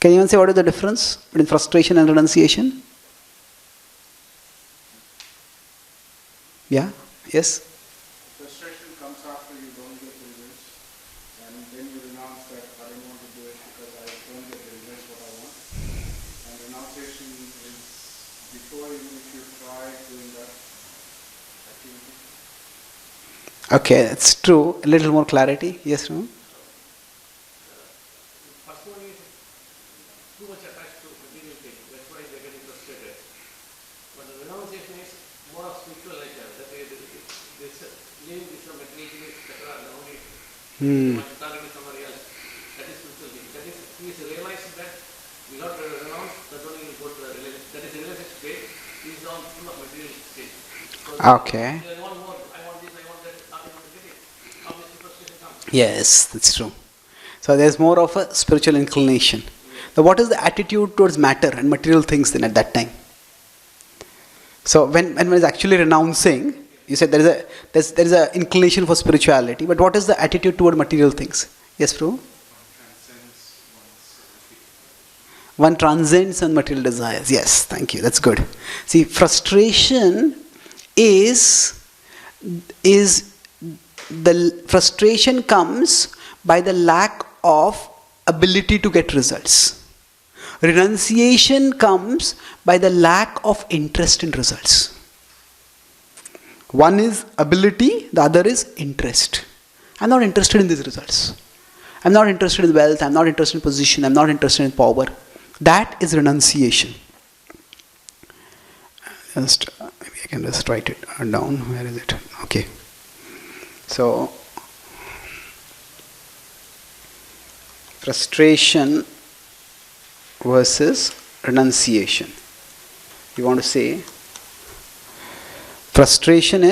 Can you even say what is the difference between frustration and renunciation? Yeah? Yes? Frustration comes after you don't get the results, and then you renounce that I don't want to do it because I don't get the results what I want. And renunciation is before even if you try doing that activity. Okay, that's true. A little more clarity. Yes, no? First one is too much attached to material things. That's why they're getting frustrated. But the renunciation is more of spiritual nature. That this leaving this material is etc. The only much targeting somebody else. That is spiritual thing. That is he is realizing that we have to renounce. That only will go to the realization. That is the realization state. He is on full of material state. So Okay. I want more. I want this. I want that. Not able to get it. Obviously frustration comes. Yes, that's true. So there's more of a spiritual inclination. Now, what is the attitude towards matter and material things then at that time? So when one is actually renouncing, you said there is a inclination for spirituality, but what is the attitude toward material things? Yes, Prabhu? One transcends on material desires. Yes, thank you. That's good. See, frustration frustration comes by the lack of ability to get results. Renunciation comes by the lack of interest in results. One is ability, the other is interest. I'm not interested in these results. I'm not interested in wealth, I'm not interested in position, I'm not interested in power. That is renunciation. Maybe I can just write it down. Where is it? Okay. So, frustration versus renunciation. You want to say frustration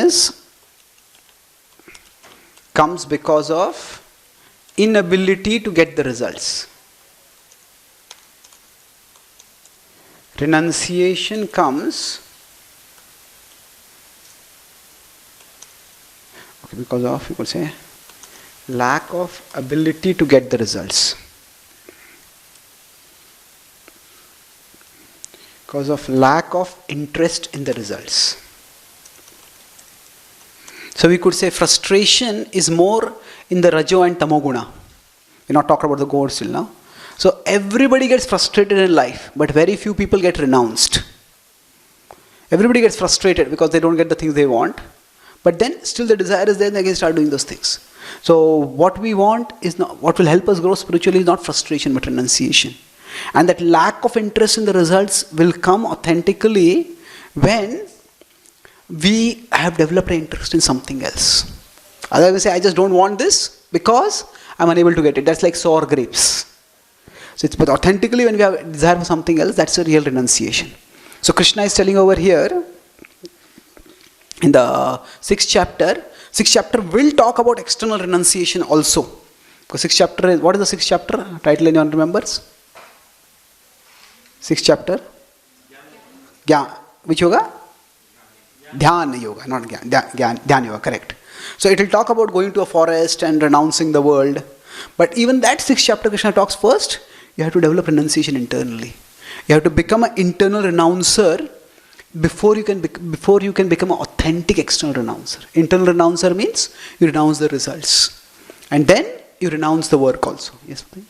comes because of inability to get the results. Renunciation comes because of, you could say, lack of ability to get the results. Because of lack of interest in the results. So we could say frustration is more in the Rajo and Tamoguna. We're not talking about the gods still now. So everybody gets frustrated in life, but very few people get renounced. Everybody gets frustrated because they don't get the things they want. But then still the desire is there and they can start doing those things. So what we want is not, what will help us grow spiritually is not frustration but renunciation. And that lack of interest in the results will come authentically when we have developed an interest in something else. Otherwise we say, I just don't want this because I'm unable to get it. That's like sour grapes. But authentically when we have a desire for something else, that's a real renunciation. So Krishna is telling over here, in the 6th chapter will talk about external renunciation also. Because 6th chapter is, what is the 6th chapter? Title anyone remembers? 6th chapter? Which yoga? Dhyana yoga, not Dhyan yoga, correct. So it will talk about going to a forest and renouncing the world. But even that 6th chapter Krishna talks first, you have to develop renunciation internally. You have to become an internal renouncer before you can become an authentic external renouncer. Internal renouncer means you renounce the results. And then you renounce the work also. Yes, please.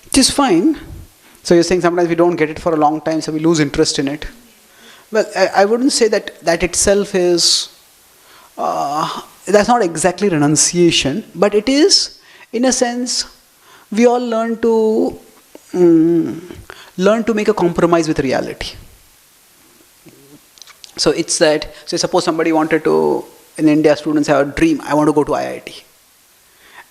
Which is fine. So you're saying sometimes we don't get it for a long time, so we lose interest in it. Well, I wouldn't say that itself is, that's not exactly renunciation, but it is, in a sense, we all learn to make a compromise with reality. So it's that, so suppose somebody wanted to, in India students have a dream, I want to go to IIT.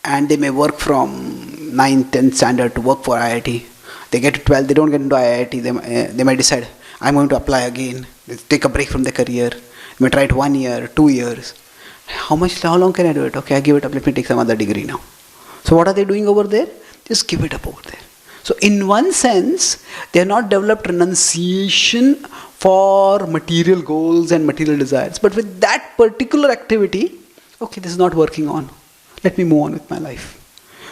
And they may work from 9th, 10th standard to work for IIT. They get to 12th, they don't get into IIT, they might decide, I'm going to apply again. They take a break from their career. They may try it 1 year, 2 years. How long can I do it? Okay, I give it up, let me take some other degree now. So what are they doing over there? Just give it up over there. So in one sense, they have not developed renunciation for material goals and material desires. But with that particular activity, okay, this is not working on. Let me move on with my life.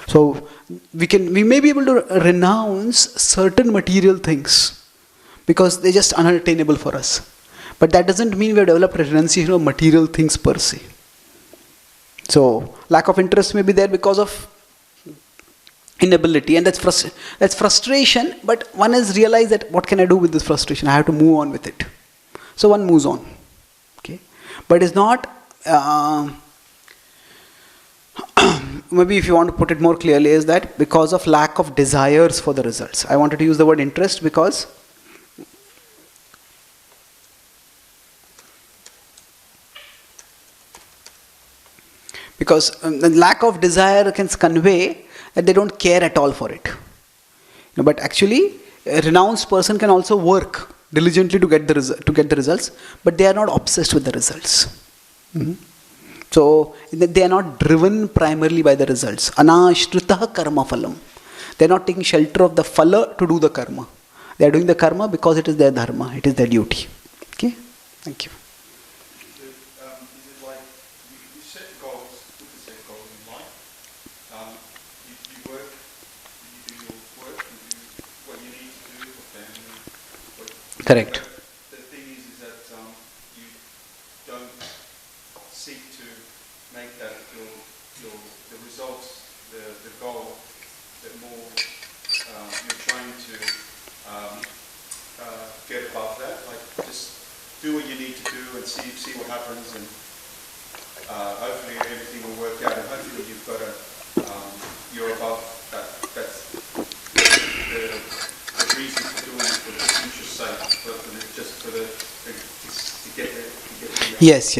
So we may be able to renounce certain material things because they're just unattainable for us. But that doesn't mean we have developed a renunciation of material things per se. So lack of interest may be there because of inability, and that's frustration, but one has realized that what can I do with this frustration? I have to move on with it. So one moves on. Okay, but it's not maybe if you want to put it more clearly, is that because of lack of desires for the results. I wanted to use the word interest because the lack of desire can convey that they don't care at all for it. But actually, a renounced person can also work diligently to get the results, but they are not obsessed with the results. So they are not driven primarily by the results. Anashritaha karma phalam. They are not taking shelter of the phala to do the karma. They are doing the karma because it is their dharma, it is their duty. Okay? Thank you. Is it like you set goals, good to set goals in life? You work, you do your work, you do what you need to do for family. Correct. But the thing is that you don't seek to make that the results, the goal, that more you're trying to get above that. Like just do what you need to do and see what happens, and hopefully everything will work out, and hopefully you've got you're above that. That's the reason for doing it, for the future's sake, to get the Yes. to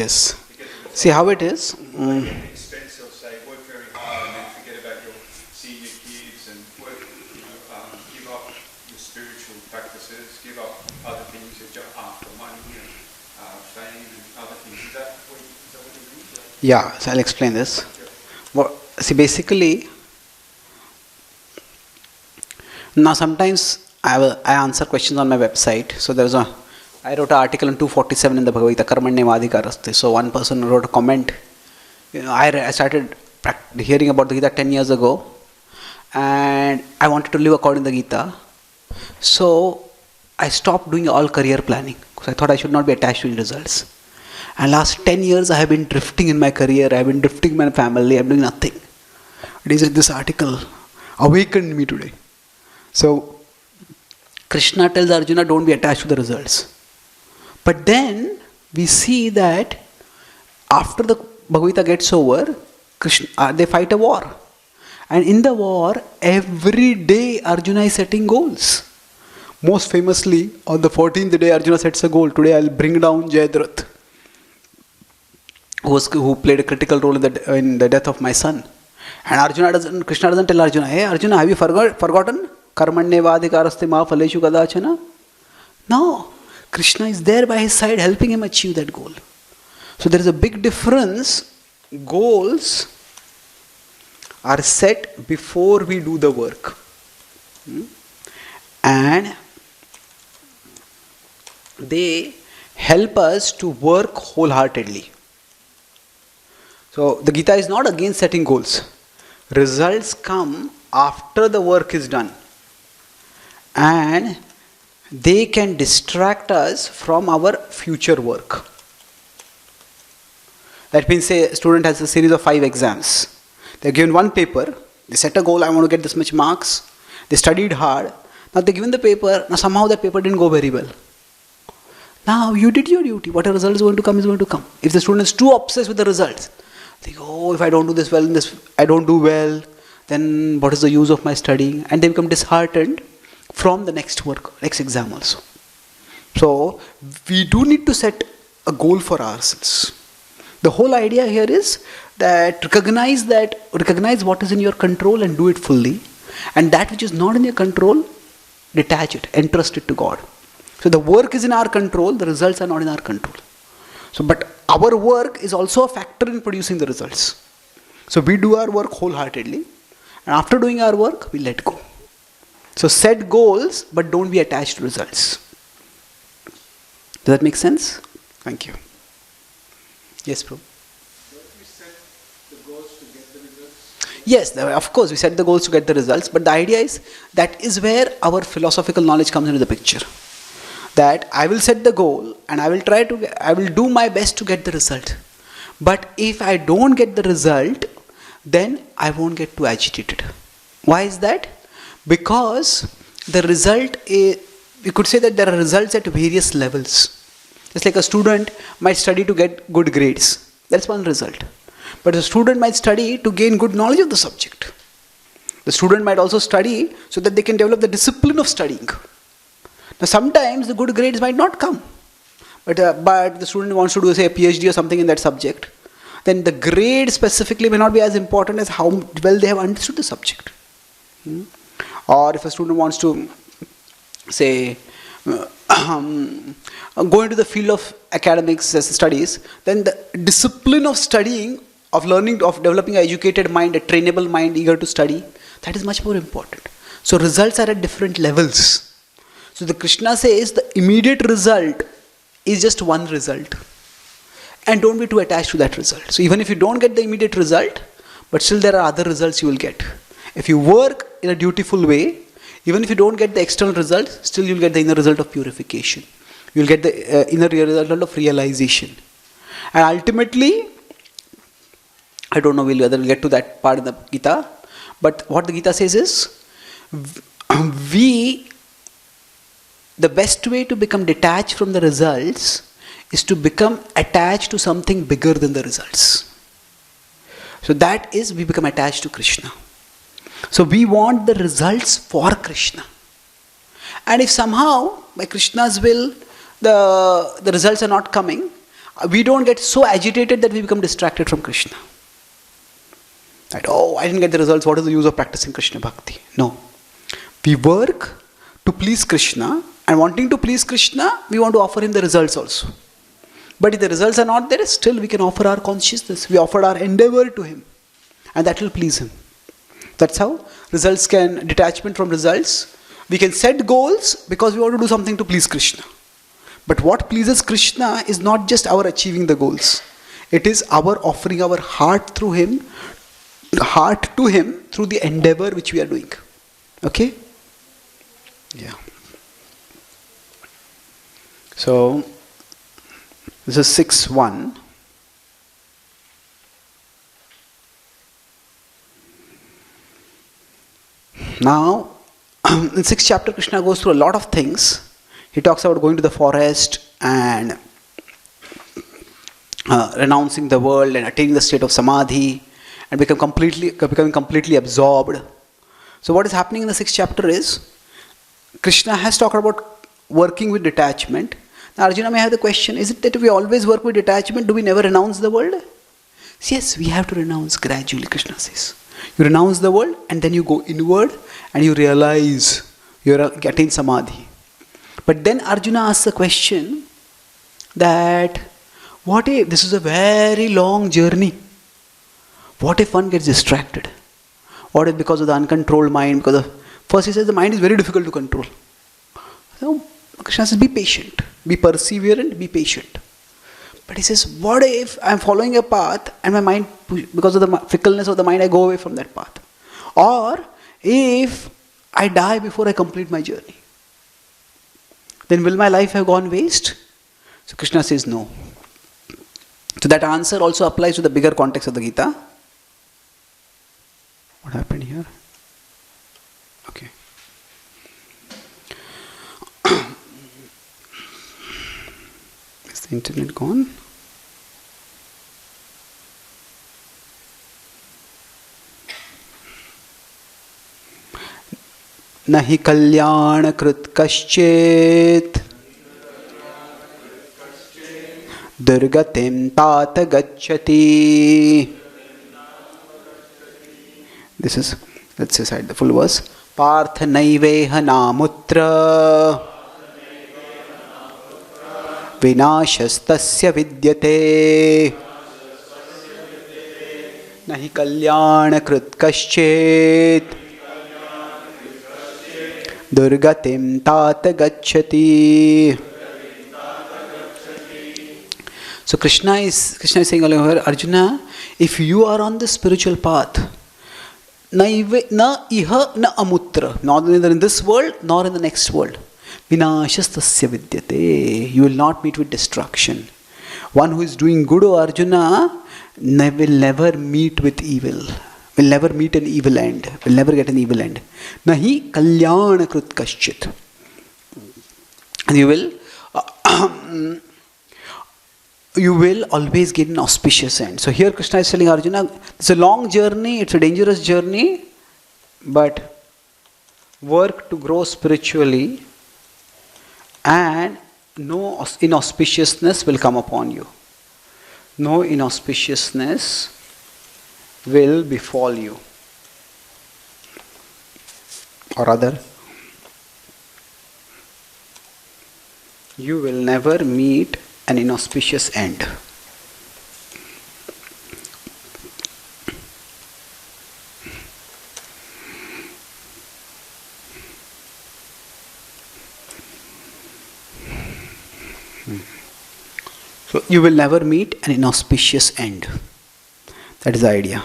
get the result. See how it is. At the expense of, say, work very hard and then forget about your senior kids and work, give up your spiritual practices, give up other things that you're after, money and fame and other things. Is that what you mean? Yeah, so I'll explain this. See, basically, now sometimes I answer questions on my website. So I wrote an article on 247 in the Bhagavad Gita, Karmanyevadhikaraste. So one person wrote a comment. I started hearing about the Gita 10 years ago, and I wanted to live according to the Gita. So I stopped doing all career planning because I thought I should not be attached to any results. And last 10 years I have been drifting in my career, I have been drifting in my family, I am doing nothing. This article awakened me today. So Krishna tells Arjuna, don't be attached to the results. But then we see that after the Bhagavad Gita gets over, they fight a war. And in the war, every day Arjuna is setting goals. Most famously, on the 14th day, Arjuna sets a goal. Today I'll bring down Jayadratha, who played a critical role in the death of my son. And Krishna doesn't tell Arjuna, hey Arjuna, have you forgotten? Karmanyevadhikaraste ma phaleshu kadachana? No. Krishna is there by his side helping him achieve that goal. So there is a big difference. Goals are set before we do the work. And they help us to work wholeheartedly. So the Gita is not against setting goals. Results come after the work is done. And they can distract us from our future work. That means, say, a student has a series of 5 exams. They are given one paper. They set a goal, I want to get this much marks. They studied hard. Now they are given the paper. Now somehow that paper didn't go very well. Now you did your duty. Whatever result is going to come is going to come. If the student is too obsessed with the results, they go, if I don't do this well, I don't do well, then what is the use of my studying? And they become disheartened from the next exam also. So we do need to set a goal for ourselves. The whole idea here is that recognize what is in your control and do it fully, and that which is not in your control, detach it, entrust it to God. So the work is in our control, the results are not in our control. So, but our work is also a factor in producing the results. So we do our work wholeheartedly, and after doing our work, we let go. So set goals, but don't be attached to results. Does that make sense? Thank you. Yes, Prabhu. Don't we set the goals to get the results? Yes, of course, we set the goals to get the results, but the idea is that is where our philosophical knowledge comes into the picture. That I will set the goal and I will do my best to get the result. But if I don't get the result, then I won't get too agitated. Why is that? Because the result is, you could say that there are results at various levels. It's like a student might study to get good grades. That's one result. But a student might study to gain good knowledge of the subject. The student might also study so that they can develop the discipline of studying. Now sometimes the good grades might not come. But the student wants to do, say, a PhD or something in that subject. Then the grade specifically may not be as important as how well they have understood the subject. Or if a student wants to, say, go into the field of academics as studies, then the discipline of studying, of learning, of developing an educated mind, a trainable mind, eager to study, that is much more important. So results are at different levels. So the Krishna says the immediate result is just one result. And don't be too attached to that result. So even if you don't get the immediate result, but still there are other results you will get. If you work in a dutiful way, even if you don't get the external result, still you'll get the inner result of purification. You'll get the inner result of realization. And ultimately, I don't know whether we'll get to that part in the Gita, but what the Gita says is, the best way to become detached from the results is to become attached to something bigger than the results. So that is, we become attached to Krishna. So we want the results for Krishna. And if somehow, by Krishna's will, the results are not coming, we don't get so agitated that we become distracted from Krishna. That, oh, I didn't get the results, what is the use of practicing Krishna Bhakti? No. We work to please Krishna, and wanting to please Krishna, we want to offer him the results also. But if the results are not there, still we can offer our consciousness, we offer our endeavor to him, and that will please him. That's how results can, detachment from results. We can set goals because we want to do something to please Krishna. But what pleases Krishna is not just our achieving the goals. It is our offering our heart through him, heart to him through the endeavor which we are doing. Okay? Yeah. So, this is 6.1. Now, in 6th chapter, Krishna goes through a lot of things. He talks about going to the forest and renouncing the world and attaining the state of samadhi and becoming completely absorbed. So what is happening in the 6th chapter is, Krishna has talked about working with detachment. Now Arjuna may have the question, is it that we always work with detachment? Do we never renounce the world? Yes, we have to renounce gradually, Krishna says. You renounce the world and then you go inward and you realize you attain samadhi. But then Arjuna asks the question that, what if this is a very long journey? What if one gets distracted? What if because of the uncontrolled mind, first he says the mind is very difficult to control. So Krishna says be patient, be perseverant, be patient. But he says, what if I am following a path and my mind, because of the fickleness of the mind, I go away from that path? Or if I die before I complete my journey, then will my life have gone waste? So Krishna says no. So that answer also applies to the bigger context of the Gita. What happened here? Okay. Is the internet gone? Nahi kalyan krit kaschet durgatim tat gacchati. This is, let's recite the full verse. Partha naiveha namutra vinashastasya vidyate nahi kalyana krit kaschet durgatim tat gacchati. So Krishna is saying all over, Arjuna, if you are on the spiritual path, na iha na amutra, not neither in this world nor in the next world, vinashastasya vidyate, you will not meet with destruction. One who is doing good, O Arjuna, will never meet with evil. Will never meet an evil end. Will never get an evil end. Nahi kalyana krut kaschit. And you will always get an auspicious end. So here Krishna is telling Arjuna, it's a long journey, it's a dangerous journey, but work to grow spiritually and no inauspiciousness will come upon you. No inauspiciousness will befall you. Or rather, you will never meet an inauspicious end. So you will never meet an inauspicious end. That is the idea.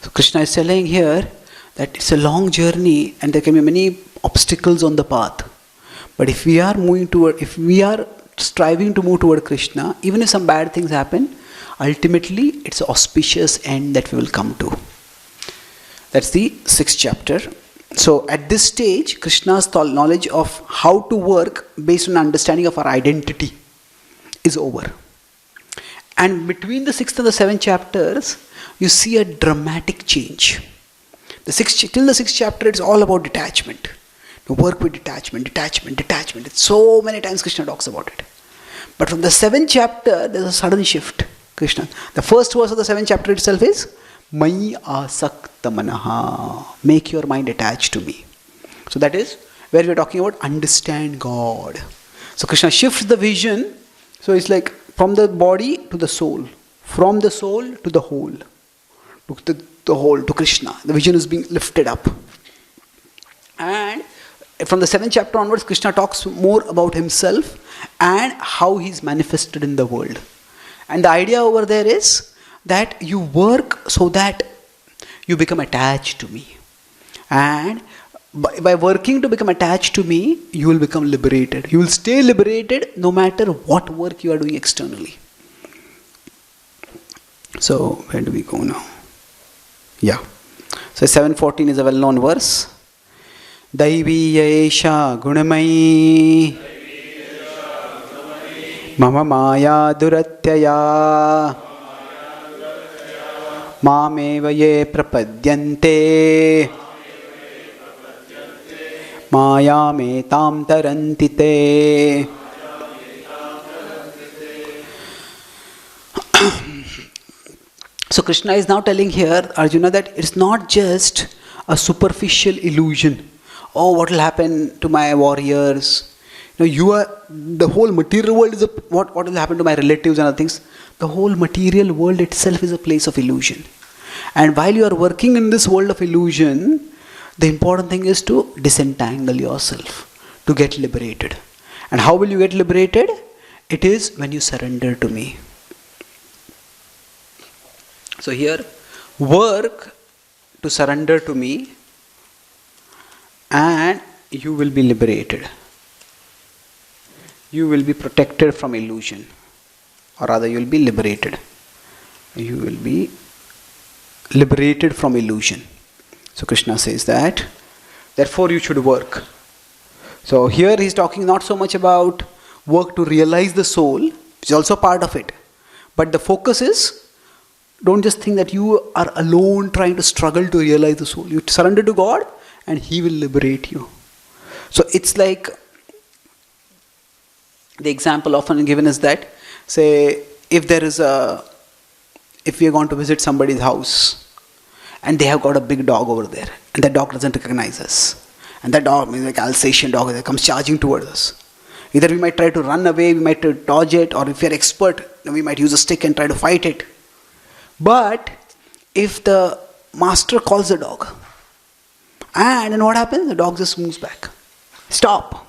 So Krishna is telling here that it's a long journey and there can be many obstacles on the path. But if we are striving to move toward Krishna, even if some bad things happen, ultimately it's an auspicious end that we will come to. That's the 6th chapter. So at this stage, Krishna's knowledge of how to work based on understanding of our identity is over. And between the 6th and the 7th chapters, you see a dramatic change. Till the 6th chapter, it's all about detachment. To work with detachment. It's so many times Krishna talks about it. But from the 7th chapter, there's a sudden shift. Krishna. The first verse of the 7th chapter itself is Mai asakta manaha. Make your mind attached to me. So that is where we are talking about understand God. So Krishna shifts the vision. So it's like from the body to the soul. From the soul to the whole. To the whole, to Krishna. The vision is being lifted up. And from the 7th chapter onwards, Krishna talks more about himself and how he's manifested in the world. And the idea over there is that you work so that you become attached to me. And by working to become attached to me, you will become liberated. You will stay liberated no matter what work you are doing externally. So, where do we go now? Yeah. So, 7:14 is a well-known verse. Daiviya gunamai mama maya duratyaya mameva ye prapadyante maya me tam tarantite. So Krishna is now telling here Arjuna that it's not just a superficial illusion. Oh, what will happen to my warriors? The whole material world is what will happen to my relatives and other things. The whole material world itself is a place of illusion. And while you are working in this world of illusion, the important thing is to disentangle yourself, to get liberated. And how will you get liberated? It is when you surrender to me. So here, work to surrender to me and you will be liberated. You will be protected from illusion. Or rather, you will be liberated. You will be liberated from illusion. So Krishna says that. Therefore, you should work. So here he is talking not so much about work to realize the soul, which is also part of it. But the focus is, don't just think that you are alone trying to struggle to realize the soul. You surrender to God and He will liberate you. So it's like, the example often given is that, say, if we are going to visit somebody's house and they have got a big dog over there and that dog doesn't recognize us. And that dog, like Alsatian dog, that comes charging towards us. Either we might try to run away, we might try to dodge it, or if we are expert, we might use a stick and try to fight it. But if the master calls the dog, and then what happens? The dog just moves back. Stop.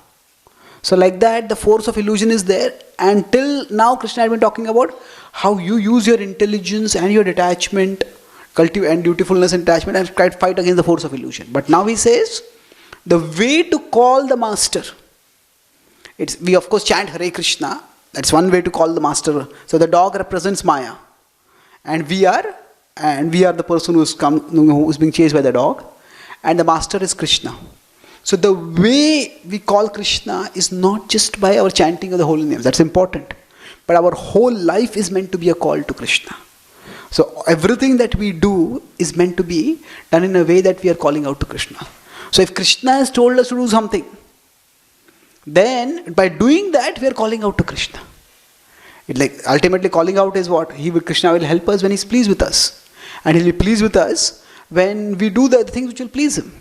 So like that, the force of illusion is there. And till now, Krishna had been talking about how you use your intelligence and your detachment, and dutifulness and attachment, and try to fight against the force of illusion. But now he says, the way to call the master, we of course chant Hare Krishna, That's one way to call the master. So the dog represents Maya. And we are the person who's being chased by the dog. And the master is Krishna. So the way we call Krishna is not just by our chanting of the holy names. That's important. But our whole life is meant to be a call to Krishna. So everything that we do is meant to be done in a way that we are calling out to Krishna. So if Krishna has told us to do something, then by doing that we are calling out to Krishna. Ultimately calling out is what? Krishna will help us when he's pleased with us. And he'll be pleased with us when we do the things which will please him.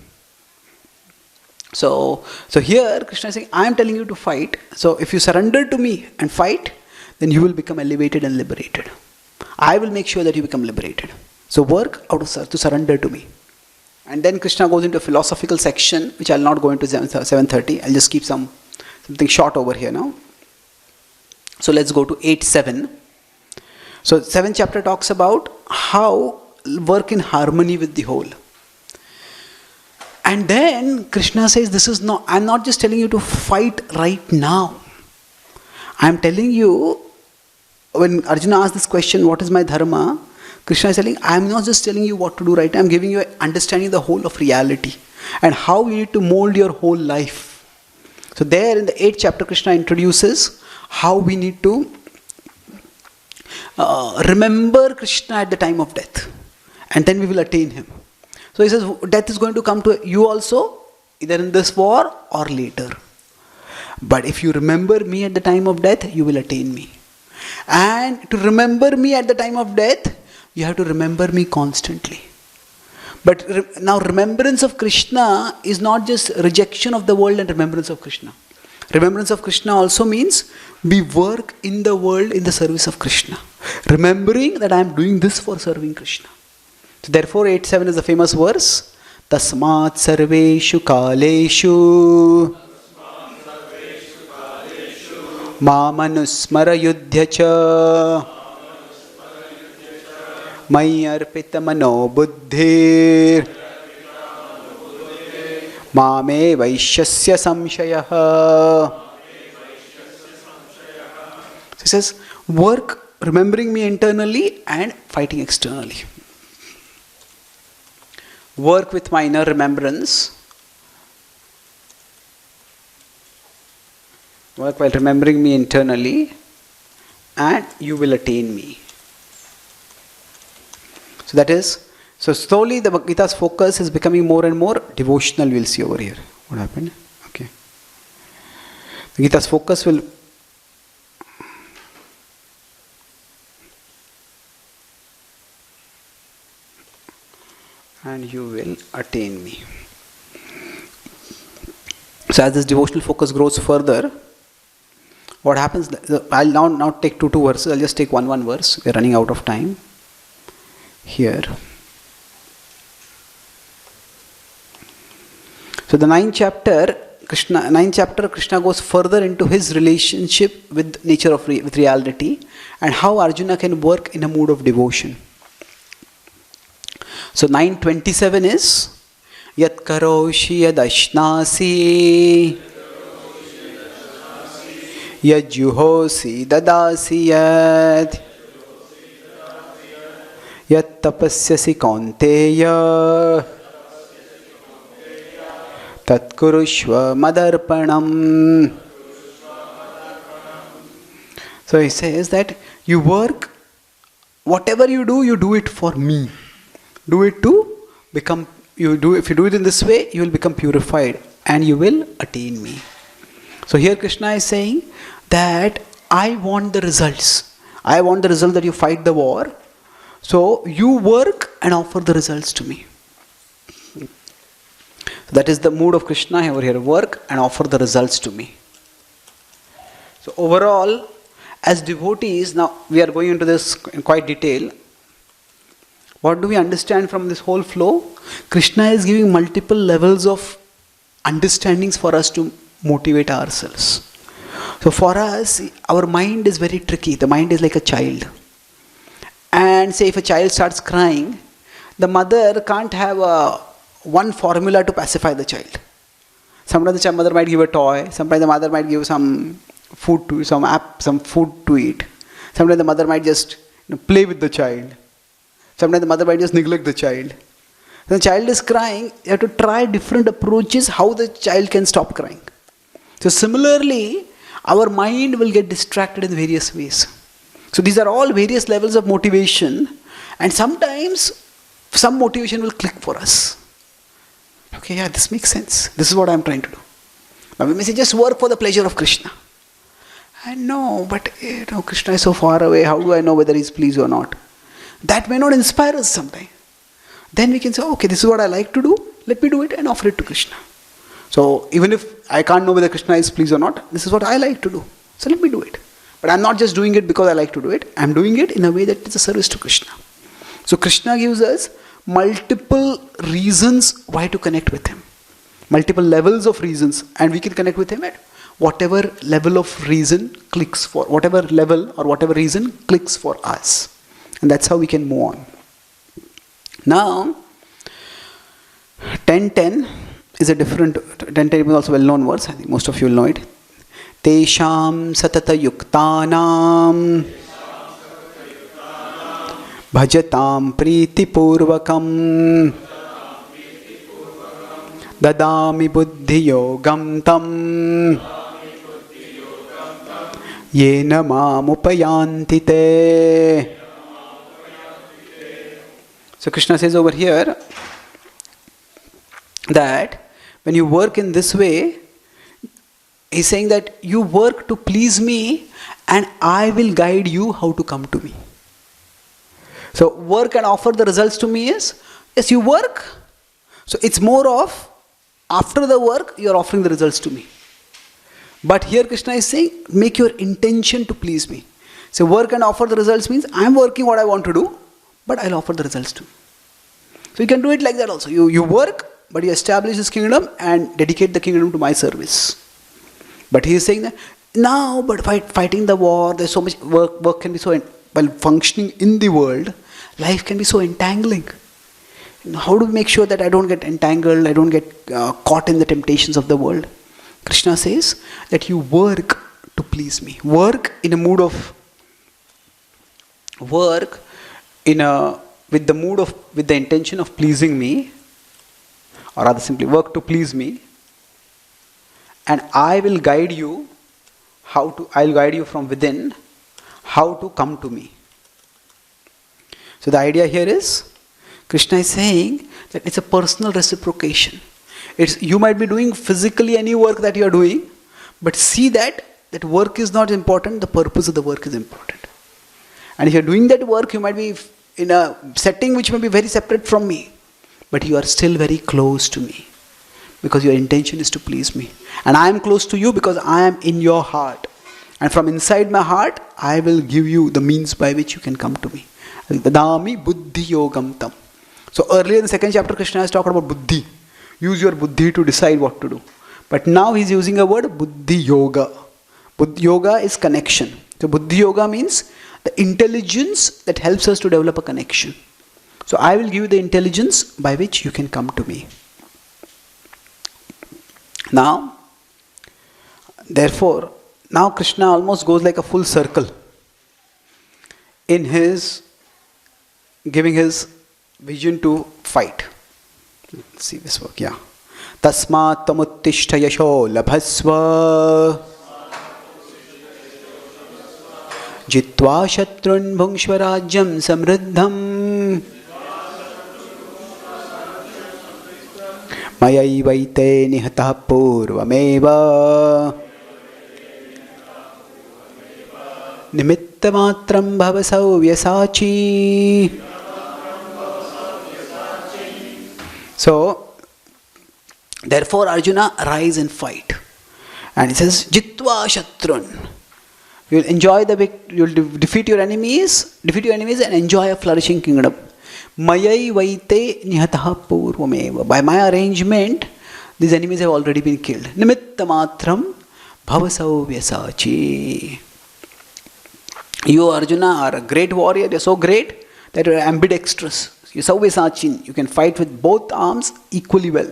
So here Krishna is saying, I am telling you to fight. So if you surrender to me and fight, then you will become elevated and liberated. I will make sure that you become liberated. So work out to surrender to me. And then Krishna goes into a philosophical section, which I'll not go into 7:30. I'll just keep something short over here now. So let's go to 8.7. So 7th chapter talks about how work in harmony with the whole. And then Krishna says, I'm not just telling you to fight right now. I'm telling you, when Arjuna asked this question, what is my dharma? Krishna is telling, I'm not just telling you what to do right now, I'm giving you an understanding the whole of reality and how you need to mold your whole life. So there in the 8th chapter, Krishna introduces how we need to remember Krishna at the time of death, and then we will attain him. So he says, death is going to come to you also, either in this war or later. But if you remember me at the time of death, you will attain me. And to remember me at the time of death, you have to remember me constantly. But now remembrance of Krishna is not just rejection of the world and remembrance of Krishna. Remembrance of Krishna also means we work in the world in the service of Krishna. Remembering that I am doing this for serving Krishna. So therefore 8.7 is the famous verse. Tasmat sarveshu kaleshu Mamanusmara yudhyacha Mayarpita mano buddhir Mame vaishyasya samshayaha. He says, work remembering me internally and fighting externally. Work with my inner remembrance. Work while remembering me internally, and you will attain me. So slowly the Bhagavad Gita's focus is becoming more and more devotional. We'll see over here. What happened? Okay. The Gita's focus will and you will attain me. So as this devotional focus grows further, what happens? I'll now take two verses. I'll just take one verse. We're running out of time here. So the 9th chapter, Krishna goes further into his relationship with nature with reality and how Arjuna can work in a mood of devotion. So 9.27 is Yat karoshi yad ashnasi yad juhosi dadasi yad yat tapasyasi kaunteya tat kurushva madarpanam. So he says that you work, whatever you do it for me. Do it to become, if you do it in this way, you will become purified and you will attain me. So here Krishna is saying that I want the results. I want the result that you fight the war. So you work and offer the results to me. That is the mood of Krishna over here. Work and offer the results to me. So overall, as devotees, now we are going into this in quite detail. What do we understand from this whole flow? Krishna is giving multiple levels of understandings for us to motivate ourselves. So for us, our mind is very tricky. The mind is like a child. And say if a child starts crying, the mother can't have one formula to pacify the child. Sometimes the mother might give a toy, sometimes the mother might give some food to some food to eat. Sometimes the mother might just play with the child. Sometimes the mother might just neglect the child. When the child is crying, you have to try different approaches how the child can stop crying. So similarly, our mind will get distracted in various ways. So these are all various levels of motivation, and sometimes some motivation will click for us. Okay, yeah, this makes sense. This is what I am trying to do. Now we may say just work for the pleasure of Krishna. And no, but Krishna is so far away, how do I know whether he is pleased or not? That may not inspire us sometimes. Then we can say, okay, this is what I like to do, let me do it and offer it to Krishna. So even if I can't know whether Krishna is pleased or not, this is what I like to do. So let me do it. But I'm not just doing it because I like to do it. I'm doing it in a way that is a service to Krishna. So Krishna gives us multiple reasons why to connect with him. Multiple levels of reasons. And we can connect with him at whatever level of reason clicks for, whatever level or whatever reason clicks for us. And that's how we can move on. Now, 10:10 is a different, 10:10 is also a well-known verse. I think most of you will know it. Tesham satata yuktanam bhajatam priti purvakam dadami buddhi yogam tam yena mamupayanti te. So Krishna says over here that when you work in this way, he's saying that you work to please me and I will guide you how to come to me. So work and offer the results to me is, yes, you work. So it's more of, after the work, you're offering the results to me. But here Krishna is saying, make your intention to please me. So work and offer the results means, I'm working what I want to do, but I'll offer the results to you. So you can do it like that also. You work, but you establish this kingdom and dedicate the kingdom to my service. But he is saying that, now, but fighting the war, there's so much work can be so, while functioning in the world, life can be so entangling. How do we make sure that I don't get entangled, I don't get caught in the temptations of the world? Krishna says that you work to please me. Work in a mood of, with the intention of pleasing me, or rather simply work to please me, and I will guide you I'll guide you from within how to come to me. So the idea here is, Krishna is saying that it's a personal reciprocation. You might be doing physically any work that you are doing, but see that work is not important, the purpose of the work is important. And if you are doing that work, you might be in a setting which may be very separate from me, but you are still very close to me because your intention is to please me. And I am close to you because I am in your heart. And from inside my heart, I will give you the means by which you can come to me. Dadami buddhi yogam tam. So earlier in the second chapter, Krishna has talked about buddhi. Use your buddhi to decide what to do. But now he is using a word, buddhi yoga. Buddhi yoga is connection. So buddhi yoga means the intelligence that helps us to develop a connection. So I will give you the intelligence by which you can come to me. Now, therefore, now Krishna almost goes like a full circle in his giving his vision to fight. Let's see this work, yeah. Tasmat tamuttishta yasho labhasva jitva shatrun bhungshvarajyam samriddham mayaivaite nihatah purvameva nimittamatram bhavasau vyasachi. So, therefore Arjuna, arise and fight. And he says, Jitva Shatrun. You will enjoy you will defeat your enemies and enjoy a flourishing kingdom. Mayai vaite nihataha purvameva. By my arrangement, these enemies have already been killed. Nimittamatram bhavasau vyasachi. You, Arjuna, are a great warrior. You are so great that you are ambidextrous. You Sauvesachin, you can fight with both arms equally well.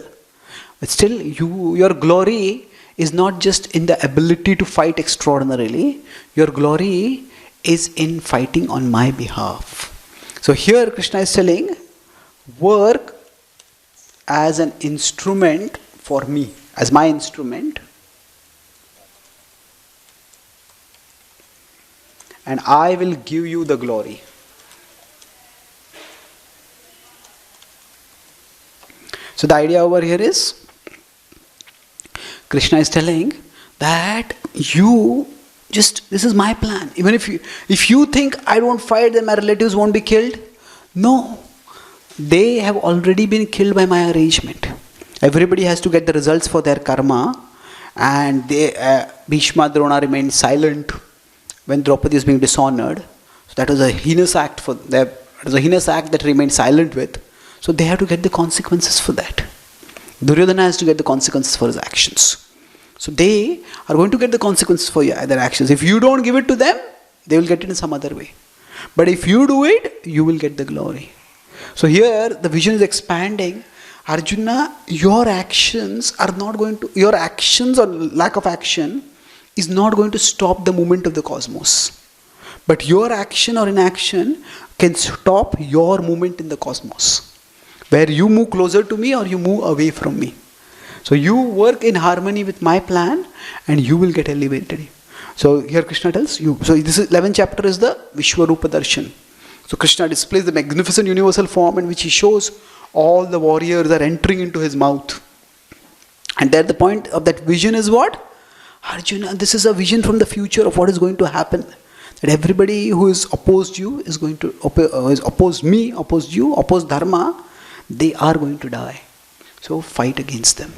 But still, your glory is not just in the ability to fight extraordinarily. Your glory is in fighting on my behalf. So here Krishna is telling, work as an instrument for me, as my instrument, and I will give you the glory. So the idea over here is, Krishna is telling that this is my plan. Even if you think I don't fight, then my relatives won't be killed. No, they have already been killed by my arrangement. Everybody has to get the results for their karma, and Bhishma Drona remained silent when Draupadi is being dishonored. So that was a heinous act for them. It was a heinous act that remained silent with. So they have to get the consequences for that. Duryodhana has to get the consequences for his actions. So they are going to get the consequences for their actions. If you don't give it to them, they will get it in some other way. But if you do it, you will get the glory. So here the vision is expanding. Arjuna, your actions or lack of action is not going to stop the movement of the cosmos. But your action or inaction can stop your movement in the cosmos, where you move closer to me or you move away from me. So you work in harmony with my plan and you will get elevated. So here Krishna tells you. So this 11th chapter is the Vishwarupa Darshan. So Krishna displays the magnificent universal form in which he shows all the warriors are entering into his mouth. And there the point of that vision is what? Arjuna, this is a vision from the future of what is going to happen. That everybody who is opposed you is going to is opposed me, opposed you, opposed dharma, they are going to die. So fight against them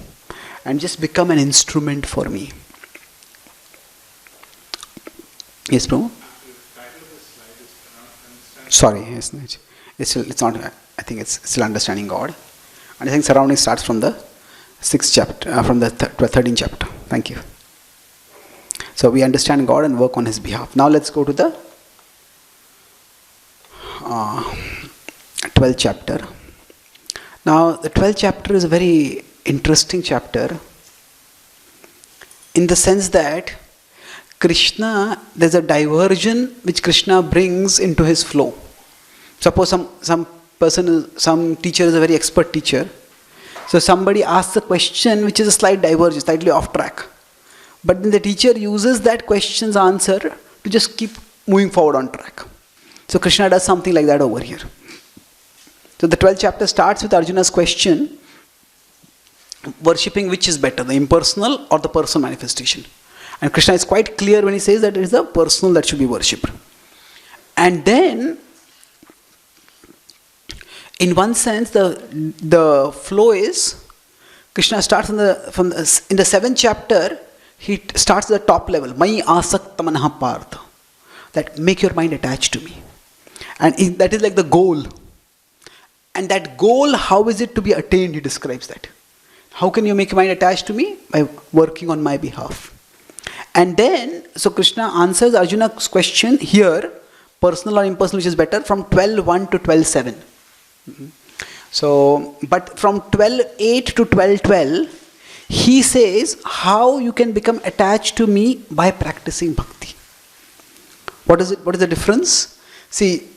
and just become an instrument for me. Yes, Prabhu? Sorry, it's not. I think it's still understanding God. And I think surrounding starts from the 6th chapter, from the 13th chapter. Thank you. So we understand God and work on His behalf. Now let's go to the 12th chapter. Now the 12th chapter is a very interesting chapter in the sense that Krishna, there's a diversion which Krishna brings into his flow. Suppose some teacher is a very expert teacher. So somebody asks a question which is a slight diversion, slightly off track. But then the teacher uses that question's answer to just keep moving forward on track. So Krishna does something like that over here. So the 12th chapter starts with Arjuna's question, worshipping which is better, the impersonal or the personal manifestation. And Krishna is quite clear when he says that it is the personal that should be worshipped. And then, in one sense, the flow is, Krishna starts in the 7th chapter, he starts at the top level, Mai asakta manah partha, that make your mind attached to me. And that is like the goal. And that goal, how is it to be attained? He describes that. How can you make your mind attached to me? By working on my behalf. And then, so Krishna answers Arjuna's question here, personal or impersonal, which is better, from 12.1 to 12.7. So, but from 12.8 to 12.12, he says how you can become attached to me by practicing bhakti. What is it? What is the difference? See,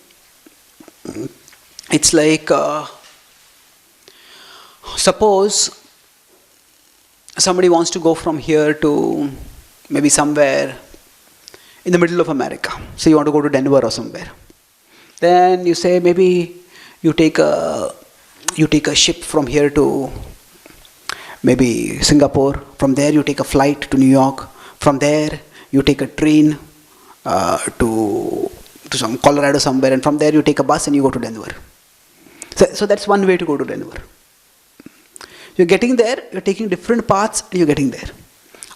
it's like, suppose somebody wants to go from here to maybe somewhere in the middle of America. So you want to go to Denver or somewhere. Then you say maybe you take a ship from here to maybe Singapore. From there you take a flight to New York. From there you take a train to some Colorado somewhere, and from there you take a bus and you go to Denver. So that's one way to go to Denver. You're getting there, you're taking different paths and you're getting there.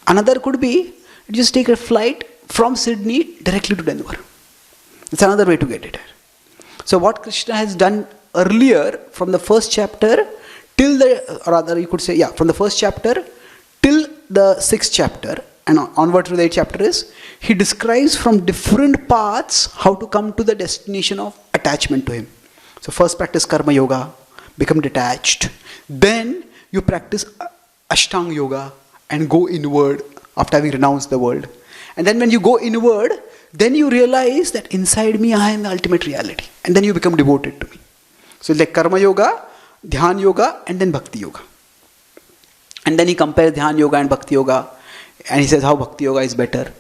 Another could be, you just take a flight from Sydney directly to Denver. It's another way to get it. So what Krishna has done earlier from the first chapter till from the first chapter till the 6th chapter and onward to the 8th chapter is, he describes from different paths how to come to the destination of attachment to him. So first practice karma yoga, become detached. Then you practice Ashtanga yoga and go inward after having renounced the world. And then when you go inward, then you realize that inside me I am the ultimate reality. And then you become devoted to me. So it's like Karma Yoga, Dhyan Yoga, and then Bhakti Yoga. And then he compares Dhyan Yoga and Bhakti Yoga. And he says how Bhakti Yoga is better.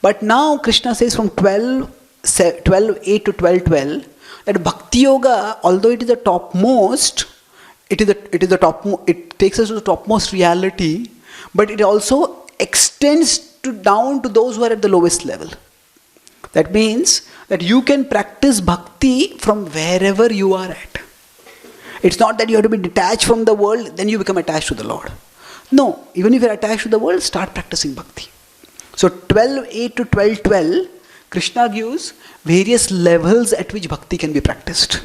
But now Krishna says from 12.8 to 12.12 that Bhakti Yoga, although it is the topmost, it takes us to the topmost reality, but it also extends down to those who are at the lowest level. That means that you can practice bhakti from wherever you are at. It's not that you have to be detached from the world, then you become attached to the Lord. No, even if you are attached to the world, start practicing bhakti. So 12.8 to 12.12, Krishna gives various levels at which bhakti can be practiced.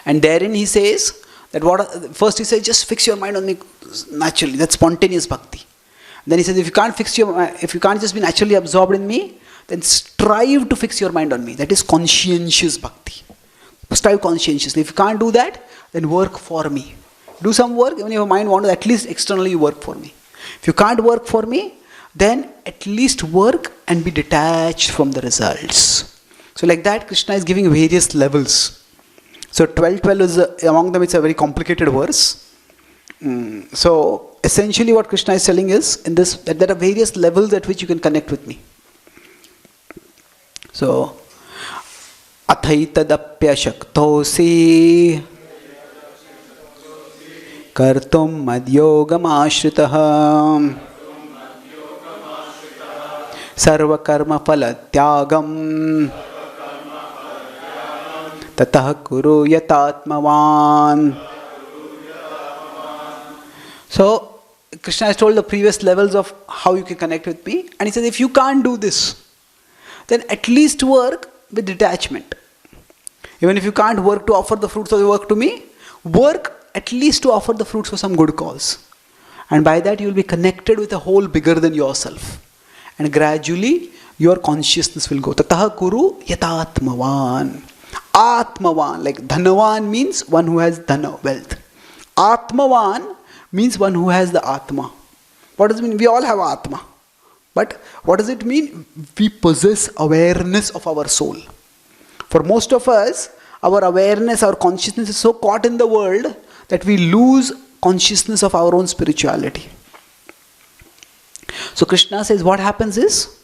And therein he says that first he says just fix your mind on me naturally. That's spontaneous bhakti. Then he says if you can't just be naturally absorbed in me, then strive to fix your mind on me. That is conscientious bhakti. Strive conscientiously. If you can't do that, then work for me. Do some work. Even if your mind wanders, at least externally you work for me. If you can't work for me, then at least work and be detached from the results. So like that, Krishna is giving various levels. So 12.12 is among them. It's a very complicated verse. So essentially what Krishna is telling is in this that there are various levels at which you can connect with me. So athaitadapya shaktosi kartum madhyogam ashritah sarva karma phalatyagam tatah kuru yatatmavan. So Krishna has told the previous levels of how you can connect with me, and he says if you can't do this, then at least work with detachment. Even if you can't work to offer the fruits of your work to me, work at least to offer the fruits for some good cause. And by that you will be connected with a whole bigger than yourself. And gradually your consciousness will go. Tataha kuru yatatmavan. Atmavan, like dhanavan means one who has dhana, wealth. Atmavan means one who has the Atma. What does it mean? We all have Atma. But what does it mean? We possess awareness of our soul. For most of us, our awareness, our consciousness is so caught in the world that we lose consciousness of our own spirituality. So Krishna says what happens is,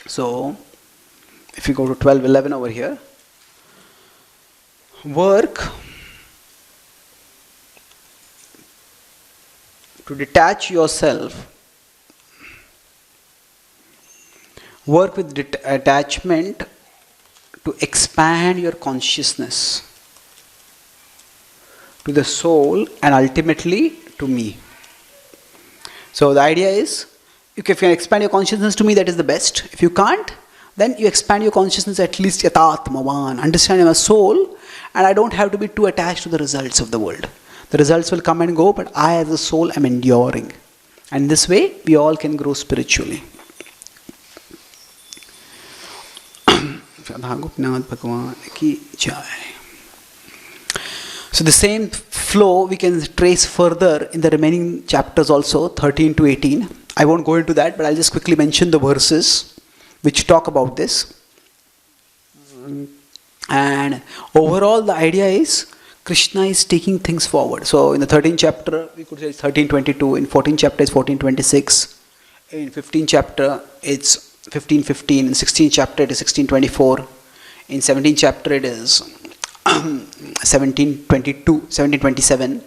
so if you go to 12.11 over here, work to detach yourself, work with attachment to expand your consciousness to the soul and ultimately to me. So the idea is, if you can expand your consciousness to me, that is the best. If you can't, then you expand your consciousness at least yatatmavan, understand I'm a soul and I don't have to be too attached to the results of the world. The results will come and go, but I as a soul am enduring. And this way, we all can grow spiritually. So the same flow we can trace further in the remaining chapters also, 13 to 18. I won't go into that, but I'll just quickly mention the verses which talk about this. And overall, the idea is Krishna is taking things forward. So in the 13th chapter, we could say it's 13:22. In 14th chapter, it's 14:26. In 15th chapter, it's 15:15. In 16th chapter, it is 16:24. In 17th chapter, it is 17:22, 17:27.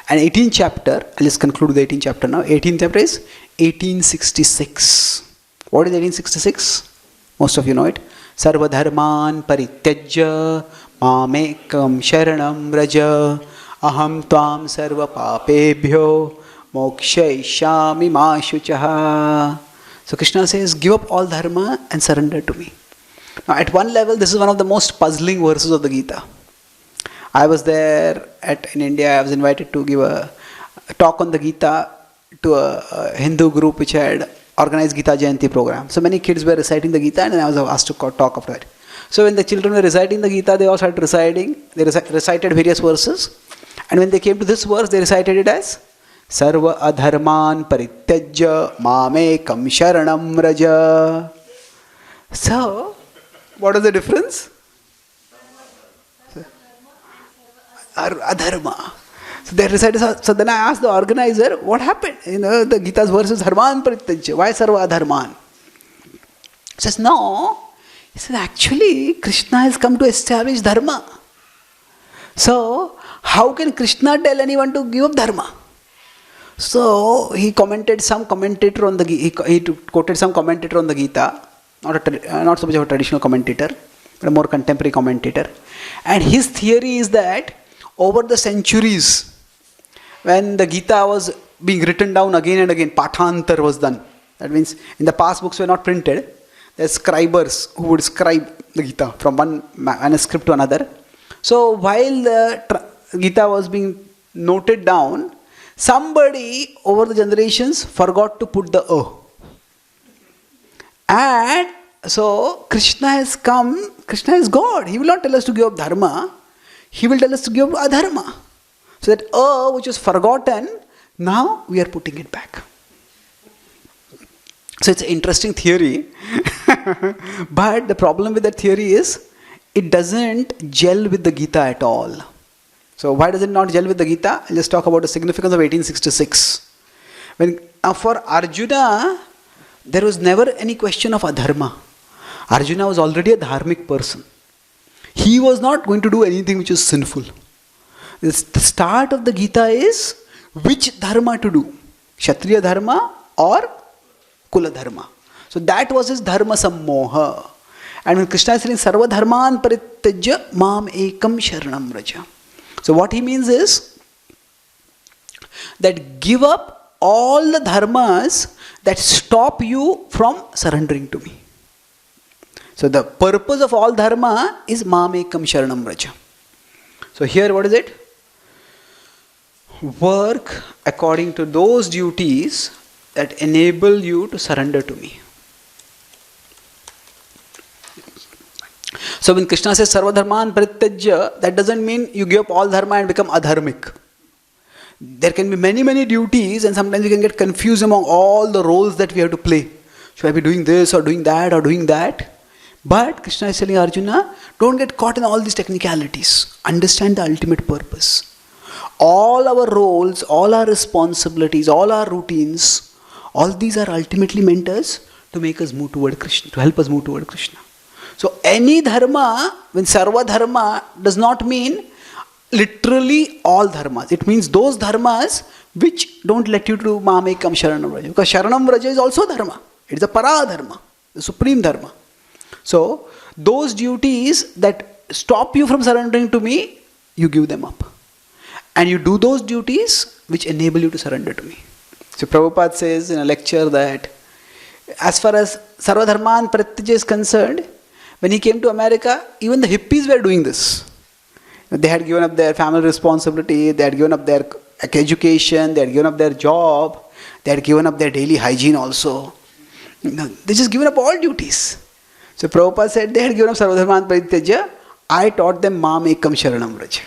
And 18th chapter, I'll just conclude the 18th chapter now. 18th chapter is 1866. What is 1866? Most of you know it. Sarva dharman parityajya mamekam sharanam raja aham tvam sarva papebhyo mokshayishami ma shuchaha. So Krishna says, give up all dharma and surrender to me. Now at one level, this is one of the most puzzling verses of the Gita. I was there in India. I was invited to give a talk on the Gita to a Hindu group which had organized Gita Jayanti program. So many kids were reciting the Gita and I was asked to talk after that. So when the children were reciting the Gita, they all started reciting. They recited various verses. And when they came to this verse, they recited it as Sarva adharman parityajya mamekam sharanam raja. So, what is the difference? Adharma. So they recited. So then I asked the organizer, what happened? The Gita's verse is Dharman Parityajya. Why Sarva Adharman? He says, no. He says, actually, Krishna has come to establish Dharma. So, how can Krishna tell anyone to give up Dharma? So, he commented some commentator on the Gita. He quoted some commentator on the Gita. Not so much of a traditional commentator, but a more contemporary commentator. And his theory is that over the centuries, when the Gita was being written down again and again, Pathantar was done. That means in the past books were not printed. There are scribers who would scribe the Gita from one manuscript to another. So while the Gita was being noted down, somebody over the generations forgot to put the A. And so Krishna has come, Krishna is God. He will not tell us to give up Dharma. He will tell us to give up Adharma. So that A which was forgotten, now we are putting it back. So it's an interesting theory. But the problem with that theory is, it doesn't gel with the Gita at all. So why does it not gel with the Gita? I'll just talk about the significance of 1866. For Arjuna, there was never any question of adharma. Arjuna was already a dharmic person. He was not going to do anything which is sinful. The start of the Gita is which dharma to do. Kshatriya dharma or Kula dharma. So that was his dharma sammoha. And when Krishna is saying sarva dharman parityajya mam ekam sharanam raja. So what he means is that give up all the dharmas that stop you from surrendering to me. So the purpose of all dharma is mamekam sharanam raja. So here what is it? Work according to those duties that enable you to surrender to me. So when Krishna says sarva dharman parityajya, that doesn't mean you give up all dharma and become adharmic. There can be many duties, and sometimes you can get confused among all the roles that we have to play. Should I be doing this or doing that or doing that? But Krishna is telling Arjuna, don't get caught in all these technicalities. Understand the ultimate purpose. All our roles, all our responsibilities, all our routines, all these are ultimately meant us to make us move toward Krishna, to help us move toward Krishna. So any dharma, when sarva dharma, does not mean literally all dharmas. It means those dharmas which don't let you to mamekam sharanam raja. Because sharanam raja is also dharma. It is a para dharma, the supreme dharma. So those duties that stop you from surrendering to me, you give them up. And you do those duties which enable you to surrender to me. So Prabhupada says in a lecture that as far as sarva dharman parityajya is concerned, when he came to America, even the hippies were doing this. They had given up their family responsibility, they had given up their education, they had given up their job, they had given up their daily hygiene also. They just given up all duties. So Prabhupada said they had given up sarvadharman parityajya. I taught them mamekam sharanam raja.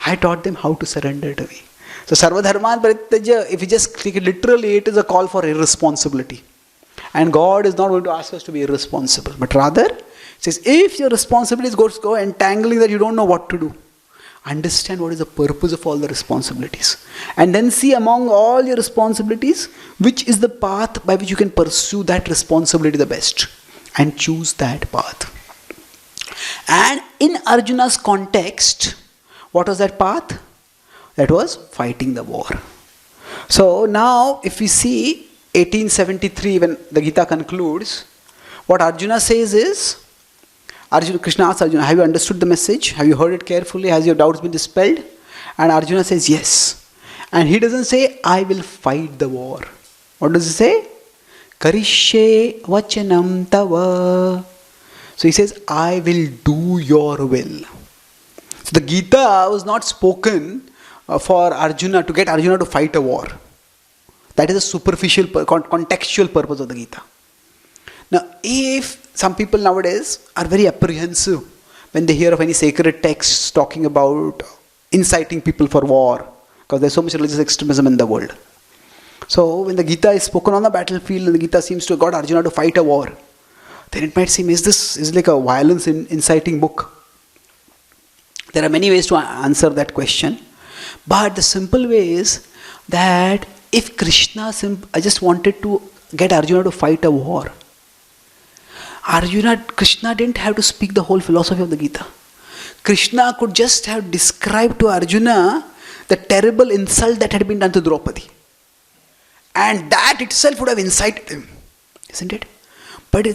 I taught them how to surrender to me. So sarvadharman parityajya, if you just take it literally, it is a call for irresponsibility. And God is not going to ask us to be irresponsible, but rather says, if your responsibilities go entangling that you don't know what to do, understand what is the purpose of all the responsibilities. And then see among all your responsibilities, which is the path by which you can pursue that responsibility the best. And choose that path. And in Arjuna's context, what was that path? That was fighting the war. So now, if we see 1873, when the Gita concludes, what Arjuna says is, Krishna asks Arjuna, have you understood the message? Have you heard it carefully? Has your doubts been dispelled? And Arjuna says, yes. And he doesn't say, I will fight the war. What does he say? Karishye vachanam tava. So he says, I will do your will. So the Gita was not spoken for Arjuna, to get Arjuna to fight a war. That is a superficial, contextual purpose of the Gita. Now, if some people nowadays are very apprehensive when they hear of any sacred texts talking about inciting people for war, because there's so much religious extremism in the world. So when the Gita is spoken on the battlefield and the Gita seems to have got Arjuna to fight a war, then it might seem, is this is like a violence inciting book? There are many ways to answer that question. But the simple way is that if I just wanted to get Arjuna to fight a war, Krishna didn't have to speak the whole philosophy of the Gita. Krishna could just have described to Arjuna the terrible insult that had been done to Draupadi. And that itself would have incited him. Isn't it? But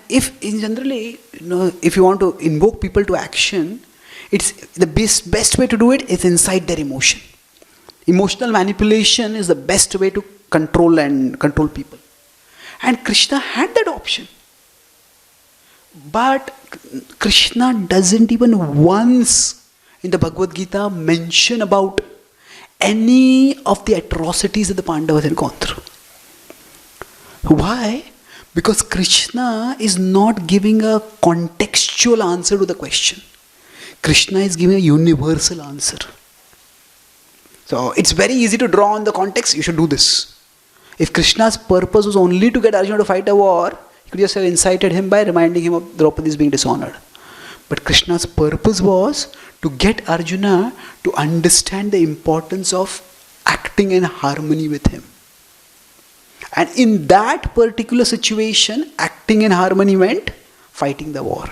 if you want to invoke people to action, it's the best way to do it is incite their emotion. Emotional manipulation is the best way to control people. And Krishna had that option. But Krishna doesn't even once in the Bhagavad Gita mention about any of the atrocities that the Pandavas had gone through. Why? Because Krishna is not giving a contextual answer to the question. Krishna is giving a universal answer. So it's very easy to draw on the context, you should do this. If Krishna's purpose was only to get Arjuna to fight a war, he could just have incited him by reminding him of Draupadi's being dishonored. But Krishna's purpose was to get Arjuna to understand the importance of acting in harmony with him. And in that particular situation, acting in harmony meant fighting the war.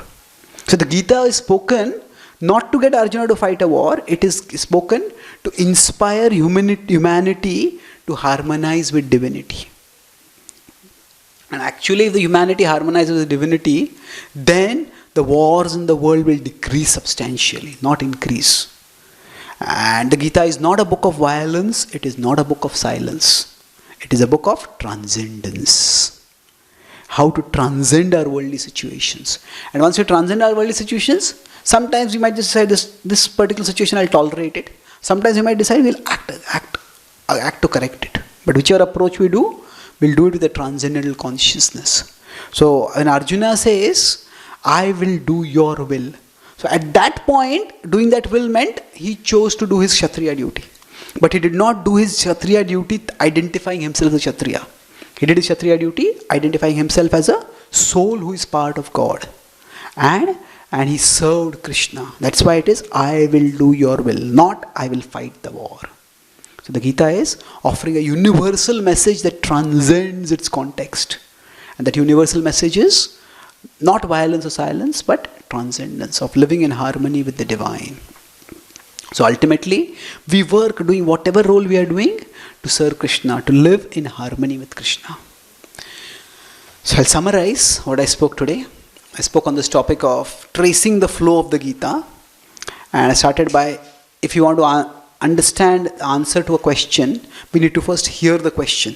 So the Gita is spoken not to get Arjuna to fight a war, it is spoken to inspire humanity to harmonize with divinity. And actually, if the humanity harmonizes with divinity, then the wars in the world will decrease substantially, not increase. And the Gita is not a book of violence, it is not a book of silence. It is a book of transcendence. How to transcend our worldly situations. And once you transcend our worldly situations, sometimes you might just decide this particular situation, I'll tolerate it. Sometimes you might decide we'll act to correct it. But whichever approach we do, we'll do it with a transcendental consciousness. So when Arjuna says, I will do your will. So at that point, doing that will meant he chose to do his Kshatriya duty. But he did not do his Kshatriya duty identifying himself as a Kshatriya. He did his Kshatriya duty identifying himself as a soul who is part of God. And he served Krishna. That's why it is, I will do your will, not I will fight the war. So the Gita is offering a universal message that transcends its context. And that universal message is not violence or silence, but transcendence of living in harmony with the divine. So ultimately, we work doing whatever role we are doing to serve Krishna, to live in harmony with Krishna. So I'll summarize what I spoke today. I spoke on this topic of tracing the flow of the Gita. And I started by, if you want to understand the answer to a question, we need to first hear the question.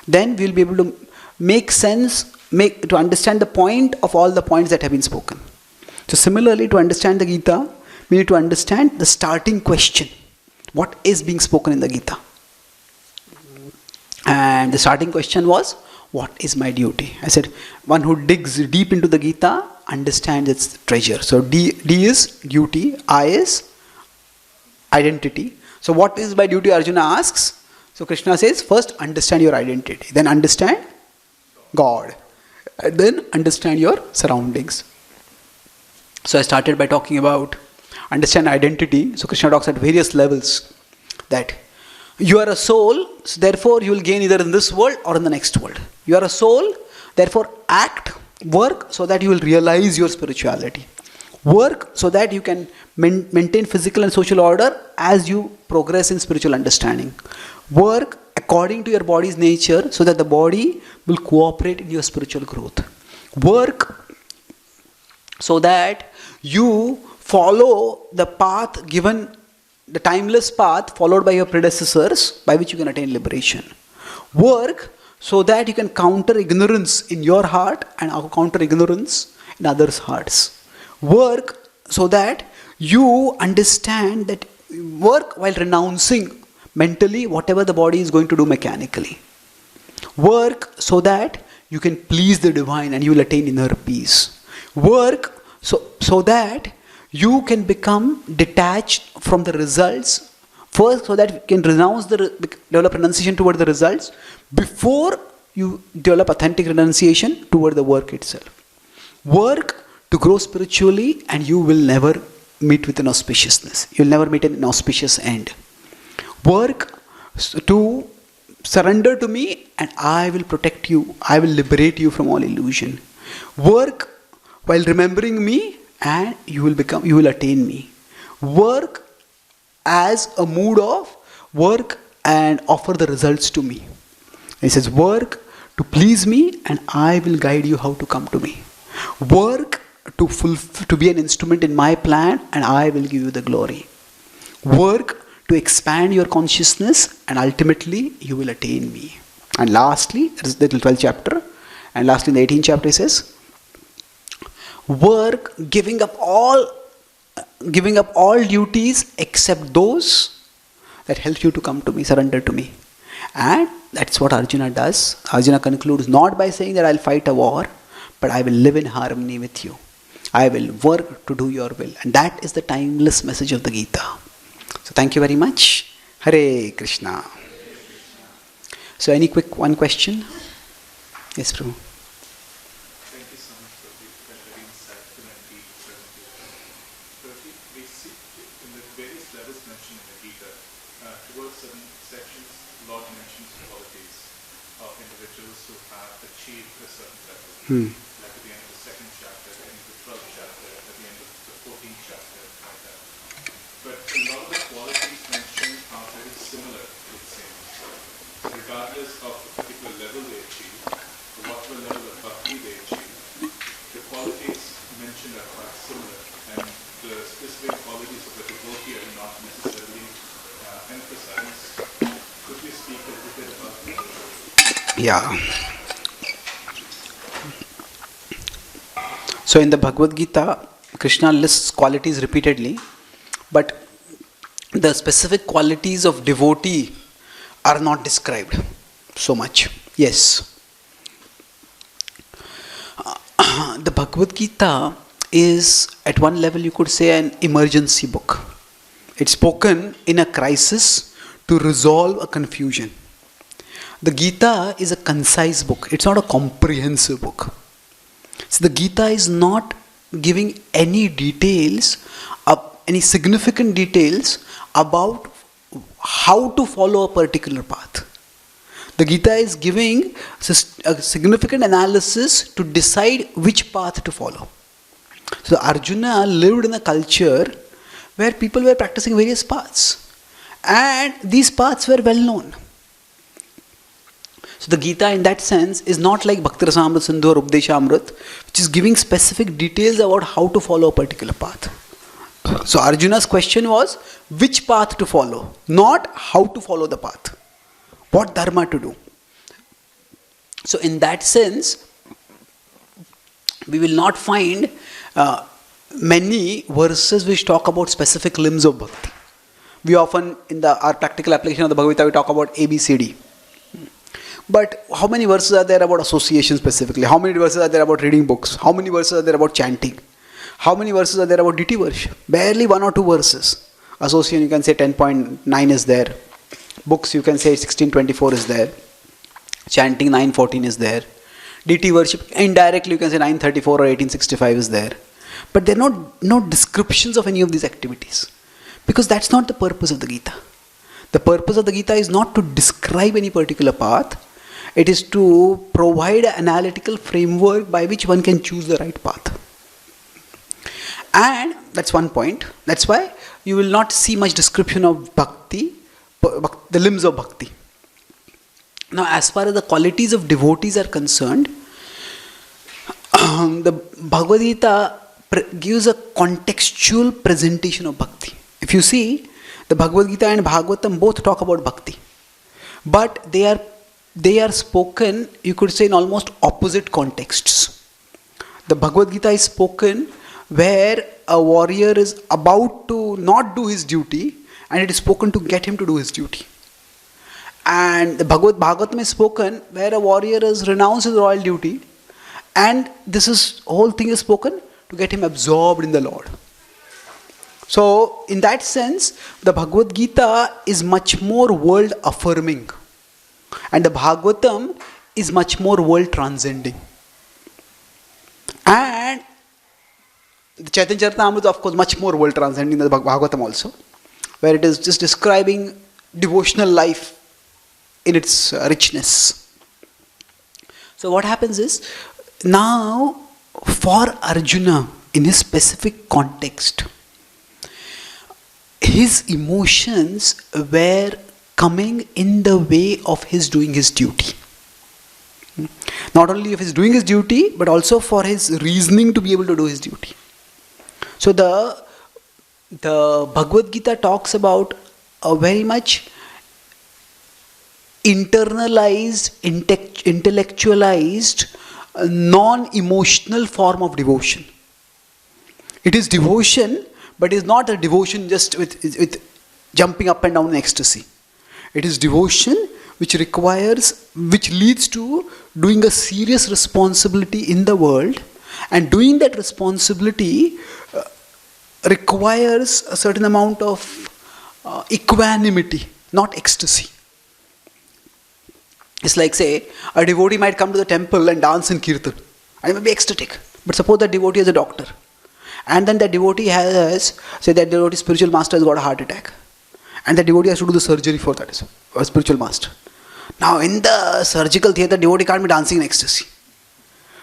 Then we'll be able to make sense, to understand the point of all the points that have been spoken. So similarly, to understand the Gita, we need to understand the starting question. What is being spoken in the Gita? And the starting question was, what is my duty? I said, one who digs deep into the Gita understands its treasure. So D is duty, I is identity. So what is my duty, Arjuna asks. So Krishna says, first understand your identity, then understand God, and then understand your surroundings. So I started by talking about understand identity. So Krishna talks at various levels that you are a soul, so therefore you will gain either in this world or in the next world. You are a soul, therefore work so that you will realize your spirituality. Work so that you can maintain physical and social order as you progress in spiritual understanding. Work according to your body's nature so that the body will cooperate in your spiritual growth. Work so that you follow the path given, the timeless path followed by your predecessors by which you can attain liberation. Work so that you can counter ignorance in your heart and counter ignorance in others' hearts. Work so that you understand that work while renouncing mentally whatever the body is going to do mechanically. Work so that you can please the divine and you will attain inner peace. Work so that You can become detached from the results first, so that you can develop renunciation toward the results before you develop authentic renunciation toward the work itself. Work to grow spiritually, and you will never meet with an auspiciousness. You will never meet an inauspicious end. Work to surrender to me, and I will protect you. I will liberate you from all illusion. Work while remembering me, and you will attain me. Work as a mood of work and offer the results to me. He says, work to please me, and I will guide you how to come to me. Work to be an instrument in my plan, and I will give you the glory. Work to expand your consciousness, and ultimately you will attain me. And lastly, that is the 12th chapter, and lastly in the 18th chapter he says, work giving up all duties except those that help you to come to me, surrender to me. And that's what Arjuna does. Arjuna concludes not by saying that I'll fight a war, but I will live in harmony with you. I will work to do your will. And that is the timeless message of the Gita. So thank you very much. Hare Krishna. So any one question? Yes, Prabhu. Thank you so much for the very insightful and deep presentation. So we see in the various levels mentioned in the Gita, towards certain sections, Lord mentions qualities of individuals who have achieved a certain level. Like at the end of the second chapter, at the end of the 12th chapter, at the end of the 14th chapter, like that. But a lot of the qualities mentioned are very similar, it seems. So regardless of the particular level they achieve, whatever level of bhakti they achieve, the qualities mentioned are quite similar, and the specific qualities of the devotee are not necessarily emphasized. Could you speak a little bit about that? Yeah. So in the Bhagavad Gita, Krishna lists qualities repeatedly, but the specific qualities of devotee are not described so much. Yes. The Bhagavad Gita is, at one level you could say, an emergency book. It's spoken in a crisis to resolve a confusion. The Gita is a concise book. It's not a comprehensive book. So the Gita is not giving any details, any significant details about how to follow a particular path. The Gita is giving a significant analysis to decide which path to follow. So Arjuna lived in a culture where people were practicing various paths, and these paths were well known. So the Gita in that sense is not like Bhakti Rasamrita Sindhu or Updeshamrut, which is giving specific details about how to follow a particular path. So Arjuna's question was which path to follow, not how to follow the path. What dharma to do. So in that sense, we will not find many verses which talk about specific limbs of bhakti. We often, in our practical application of the Bhagavad Gita, we talk about A, B, C, D. But how many verses are there about association specifically? How many verses are there about reading books? How many verses are there about chanting? How many verses are there about deity worship? Barely 1 or 2 verses. Association, you can say 10.9 is there. Books, you can say 16.24 is there. Chanting 9.14 is there. Deity worship, indirectly you can say 9.34 or 18.65 is there. But there are no descriptions of any of these activities. Because that's not the purpose of the Gita. The purpose of the Gita is not to describe any particular path. It is to provide an analytical framework by which one can choose the right path. And that's one point. That's why you will not see much description of bhakti, the limbs of bhakti. Now, as far as the qualities of devotees are concerned, the Bhagavad Gita gives a contextual presentation of bhakti. If you see, the Bhagavad Gita and Bhagavatam both talk about bhakti. But they are spoken, you could say, in almost opposite contexts. The Bhagavad Gita is spoken where a warrior is about to not do his duty, and it is spoken to get him to do his duty. And the Bhagavatam is spoken where a warrior has renounced his royal duty, and whole thing is spoken to get him absorbed in the Lord. So, in that sense, the Bhagavad Gita is much more world affirming, and the Bhagavatam is much more world transcending. And the Chaitanya Charan Prabhu is, of course, much more world transcending than the Bhagavatam also, where it is just describing devotional life in its richness. So, what happens is, now for Arjuna, in his specific context, his emotions were coming in the way of his doing his duty. Not only of his doing his duty, but also for his reasoning to be able to do his duty. So the Bhagavad Gita talks about a very much internalized, intellectualized, non-emotional form of devotion. It is devotion, but it is not a devotion just with jumping up and down in ecstasy. It is devotion which leads to doing a serious responsibility in the world, and doing that responsibility requires a certain amount of equanimity, not ecstasy. It's like, say, a devotee might come to the temple and dance in kirtan, and he may be ecstatic. But suppose that devotee is a doctor, and then that devotee has, say that devotee's spiritual master has got a heart attack, and the devotee has to do the surgery for that, a spiritual master. Now, in the surgical theatre, devotee can't be dancing in ecstasy.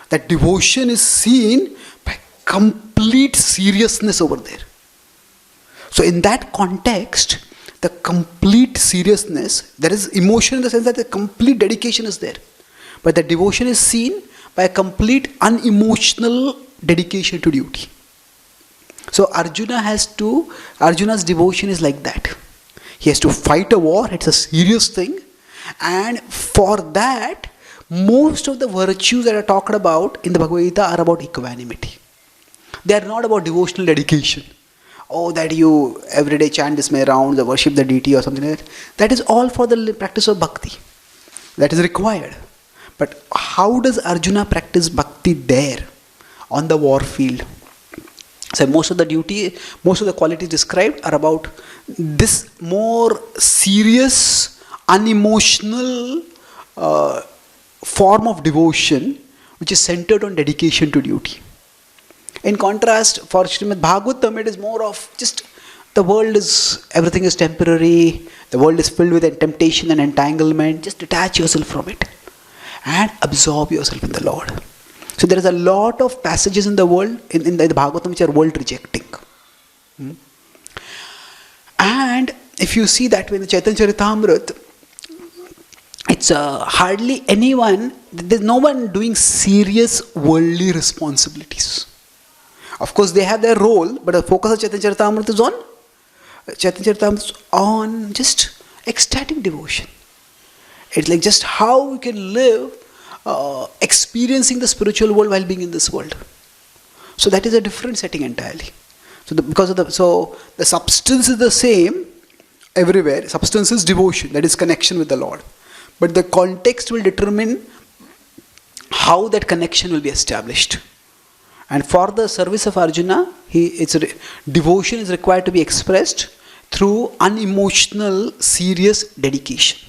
That devotion is seen by complete seriousness over there. So, in that context, the complete seriousness, there is emotion in the sense that the complete dedication is there. But the devotion is seen by a complete unemotional dedication to duty. So, Arjuna's devotion is like that. He has to fight a war, it's a serious thing. And for that, most of the virtues that are talked about in the Bhagavad Gita are about equanimity. They are not about devotional dedication. Oh, that you everyday chant this many rounds, or worship the deity or something like that. That is all for the practice of bhakti. That is required. But how does Arjuna practice bhakti there on the war field? So most of the qualities described are about this more serious, unemotional form of devotion which is centered on dedication to duty. In contrast, for Srimad Bhagavatam, it is more of just everything is temporary, the world is filled with temptation and entanglement. Just detach yourself from it and absorb yourself in the Lord. So there is a lot of passages in the world, in the Bhagavatam, which are world rejecting. And if you see that way in the Chaitanya Charitamrita, it's hardly anyone, there's no one doing serious worldly responsibilities. Of course, they have their role, but the focus of Chaitanya Charitamrita is on just ecstatic devotion. It's like just how we can live experiencing the spiritual world while being in this world. So that is a different setting entirely. So the substance is the same everywhere. Substance is devotion, that is connection with the Lord. But the context will determine how that connection will be established. And for the service of Arjuna, devotion is required to be expressed through unemotional, serious dedication.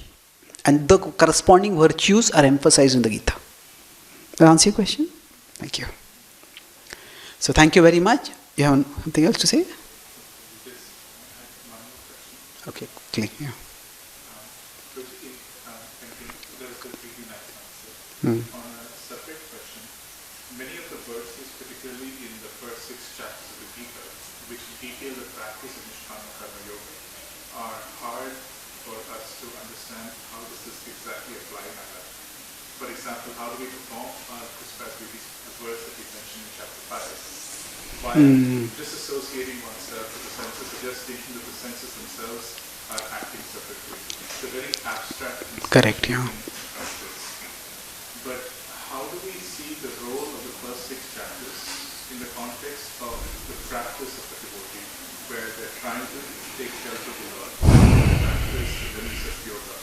And the corresponding virtues are emphasized in the Gita. Does that answer your question? Thank you. So thank you very much. You have something else to say? Okay, clear. Yeah. On a separate question, many of the verses, particularly in the first 6 chapters of the Gita, which detail the practice of Nishkama Karma Yoga, are hard for us to understand how does this exactly apply in our life. For example, how do we perform our prescribed duties, the verse that we mentioned in chapter 5, while disassociating oneself with the senses, or just thinking that the senses themselves are acting separately. It's a very abstract Correct, yeah. practice. But how do we see the role of the first 6 chapters in the context of the practice of the devotee, where they're trying to take shelter of the Lord, practice the limits of yoga?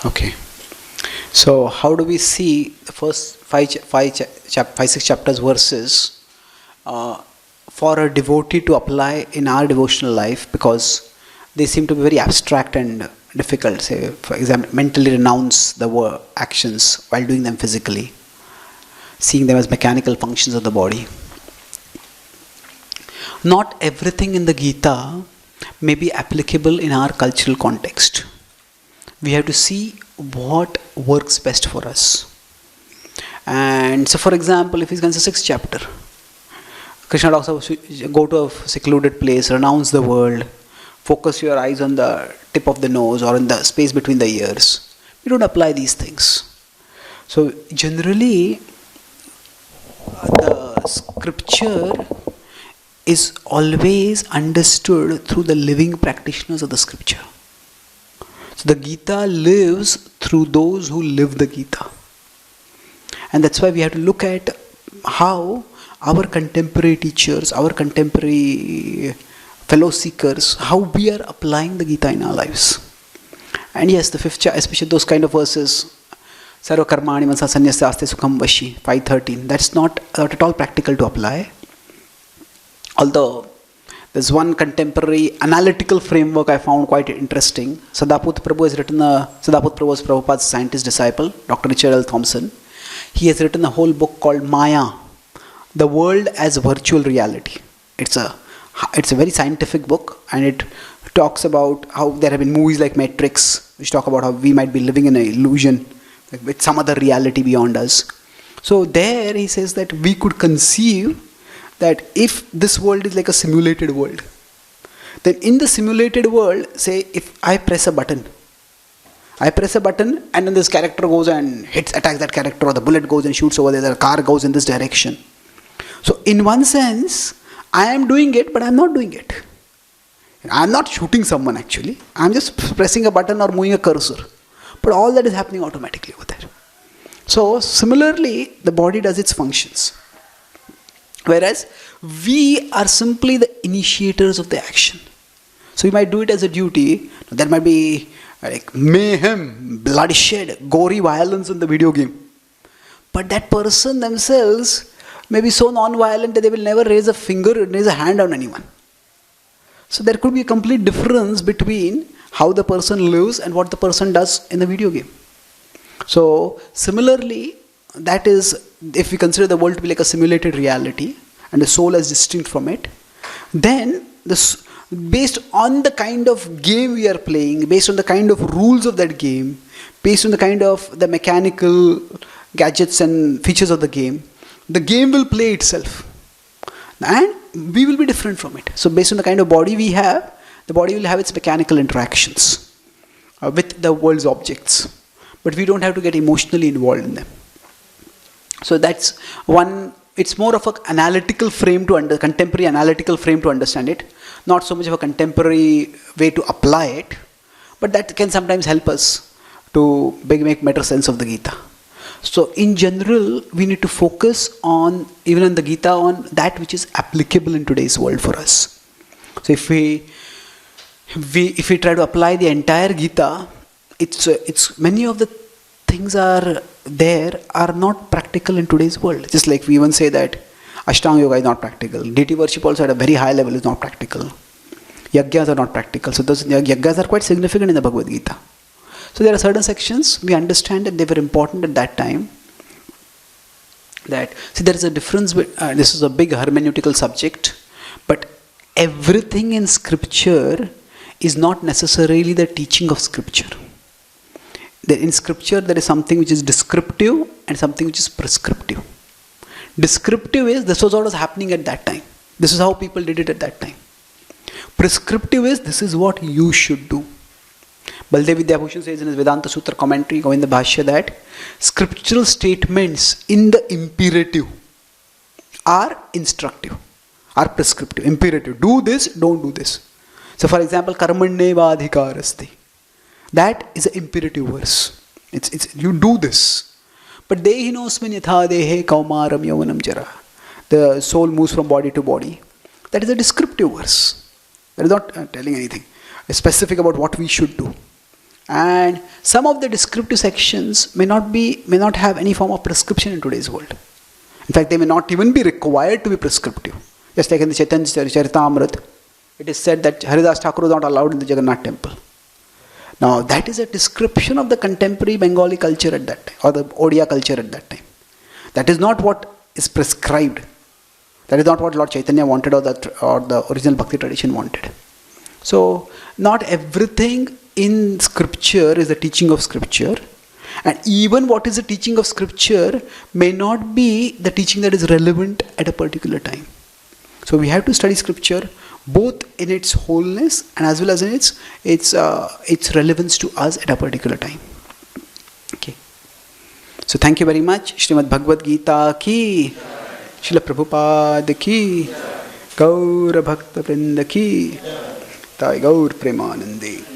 Okay. So how do we see the first 5, 6 chapters verses for a devotee to apply in our devotional life because they seem to be very abstract and difficult. Say, for example, mentally renounce the actions while doing them physically, seeing them as mechanical functions of the body. Not everything in the Gita may be applicable in our cultural context. We have to see what works best for us. And so, for example, if it's the 6th chapter, Krishna talks about go to a secluded place, renounce the world, focus your eyes on the tip of the nose or in the space between the ears. We don't apply these things. So, generally, the scripture is always understood through the living practitioners of the scripture. So the Gita lives through those who live the Gita. And that's why we have to look at how our contemporary teachers, our contemporary fellow seekers, how we are applying the Gita in our lives. And yes, the 5th chapter, especially those kind of verses, Sarva Karmani Mansa Sanyasya Aste Sukham Vashi, 5:13, that's not at all practical to apply. Although there's one contemporary analytical framework I found quite interesting. Sadaput Prabhu has written Sadaput Prabhu was Prabhupada's scientist disciple, Dr. Richard L. Thompson. He has written a whole book called Maya, The World as Virtual Reality. It's a very scientific book, and it talks about how there have been movies like Matrix, which talk about how we might be living in an illusion with some other reality beyond us. So there he says that we could conceive that if this world is like a simulated world, then in the simulated world, say if I press a button and then this character goes and attacks that character, or the bullet goes and shoots over there, the car goes in this direction. So in one sense, I am doing it, but I am not doing it. I am not shooting someone actually. I am just pressing a button or moving a cursor. But all that is happening automatically over there. So similarly, the body does its functions. Whereas we are simply the initiators of the action. So we might do it as a duty. There might be like mayhem, bloodshed, gory violence in the video game. But that person themselves may be so non-violent that they will never raise a hand on anyone. So there could be a complete difference between how the person lives and what the person does in the video game. So similarly, that is, if we consider the world to be like a simulated reality and the soul as distinct from it, then based on the kind of game we are playing, based on the kind of rules of that game, based on the kind of the mechanical gadgets and features of the game will play itself. And we will be different from it. So based on the kind of body we have, the body will have its mechanical interactions with the world's objects. But we don't have to get emotionally involved in them. So that's one, it's more of an analytical frame contemporary analytical frame to understand it. Not so much of a contemporary way to apply it. But that can sometimes help us to make better sense of the Gita. So in general, we need to focus on, even in the Gita, on that which is applicable in today's world for us. So if we try to apply the entire Gita, it's many of the things are not practical in today's world. Just like we even say that Ashtanga Yoga is not practical. Deity worship also at a very high level is not practical. Yagyas are not practical. So those yagyas are quite significant in the Bhagavad Gita. So there are certain sections we understand that they were important at that time. There is a difference. This is a big hermeneutical subject, but everything in Scripture is not necessarily the teaching of Scripture. In Scripture, there is something which is descriptive and something which is prescriptive. Descriptive is this was what was happening at that time. This is how people did it at that time. Prescriptive is this is what you should do. Baldev Vidyabhushan says in his Vedanta Sutra commentary, Govinda Bhashya, that scriptural statements in the imperative are instructive, are prescriptive. Imperative, do this, don't do this. So for example, Karmanneva Adhikarasti. That is an imperative verse. It's you do this. But Dehinosmin yatha dehe kaumaram yavanam jara. The soul moves from body to body. That is a descriptive verse. That is not telling anything. It's specific about what we should do. And some of the descriptive sections may not have any form of prescription in today's world. In fact, they may not even be required to be prescriptive. Just like in the Chaitanya Charitamrita, it is said that Haridas Thakur was not allowed in the Jagannath temple. Now that is a description of the contemporary Bengali culture at that time, or the Odia culture at that time. That is not what is prescribed. That is not what Lord Chaitanya wanted, or the original Bhakti tradition wanted. So not everything in scripture is the teaching of scripture, and even what is the teaching of scripture may not be the teaching that is relevant at a particular time. So we have to study scripture both in its wholeness and as well as in its relevance to us at a particular time. Okay. So thank you very much. Srimad Bhagavad Gita ki, Srila Prabhupada ki, Gaura Bhakta Vrinda ki, Sai Gaur Premanande.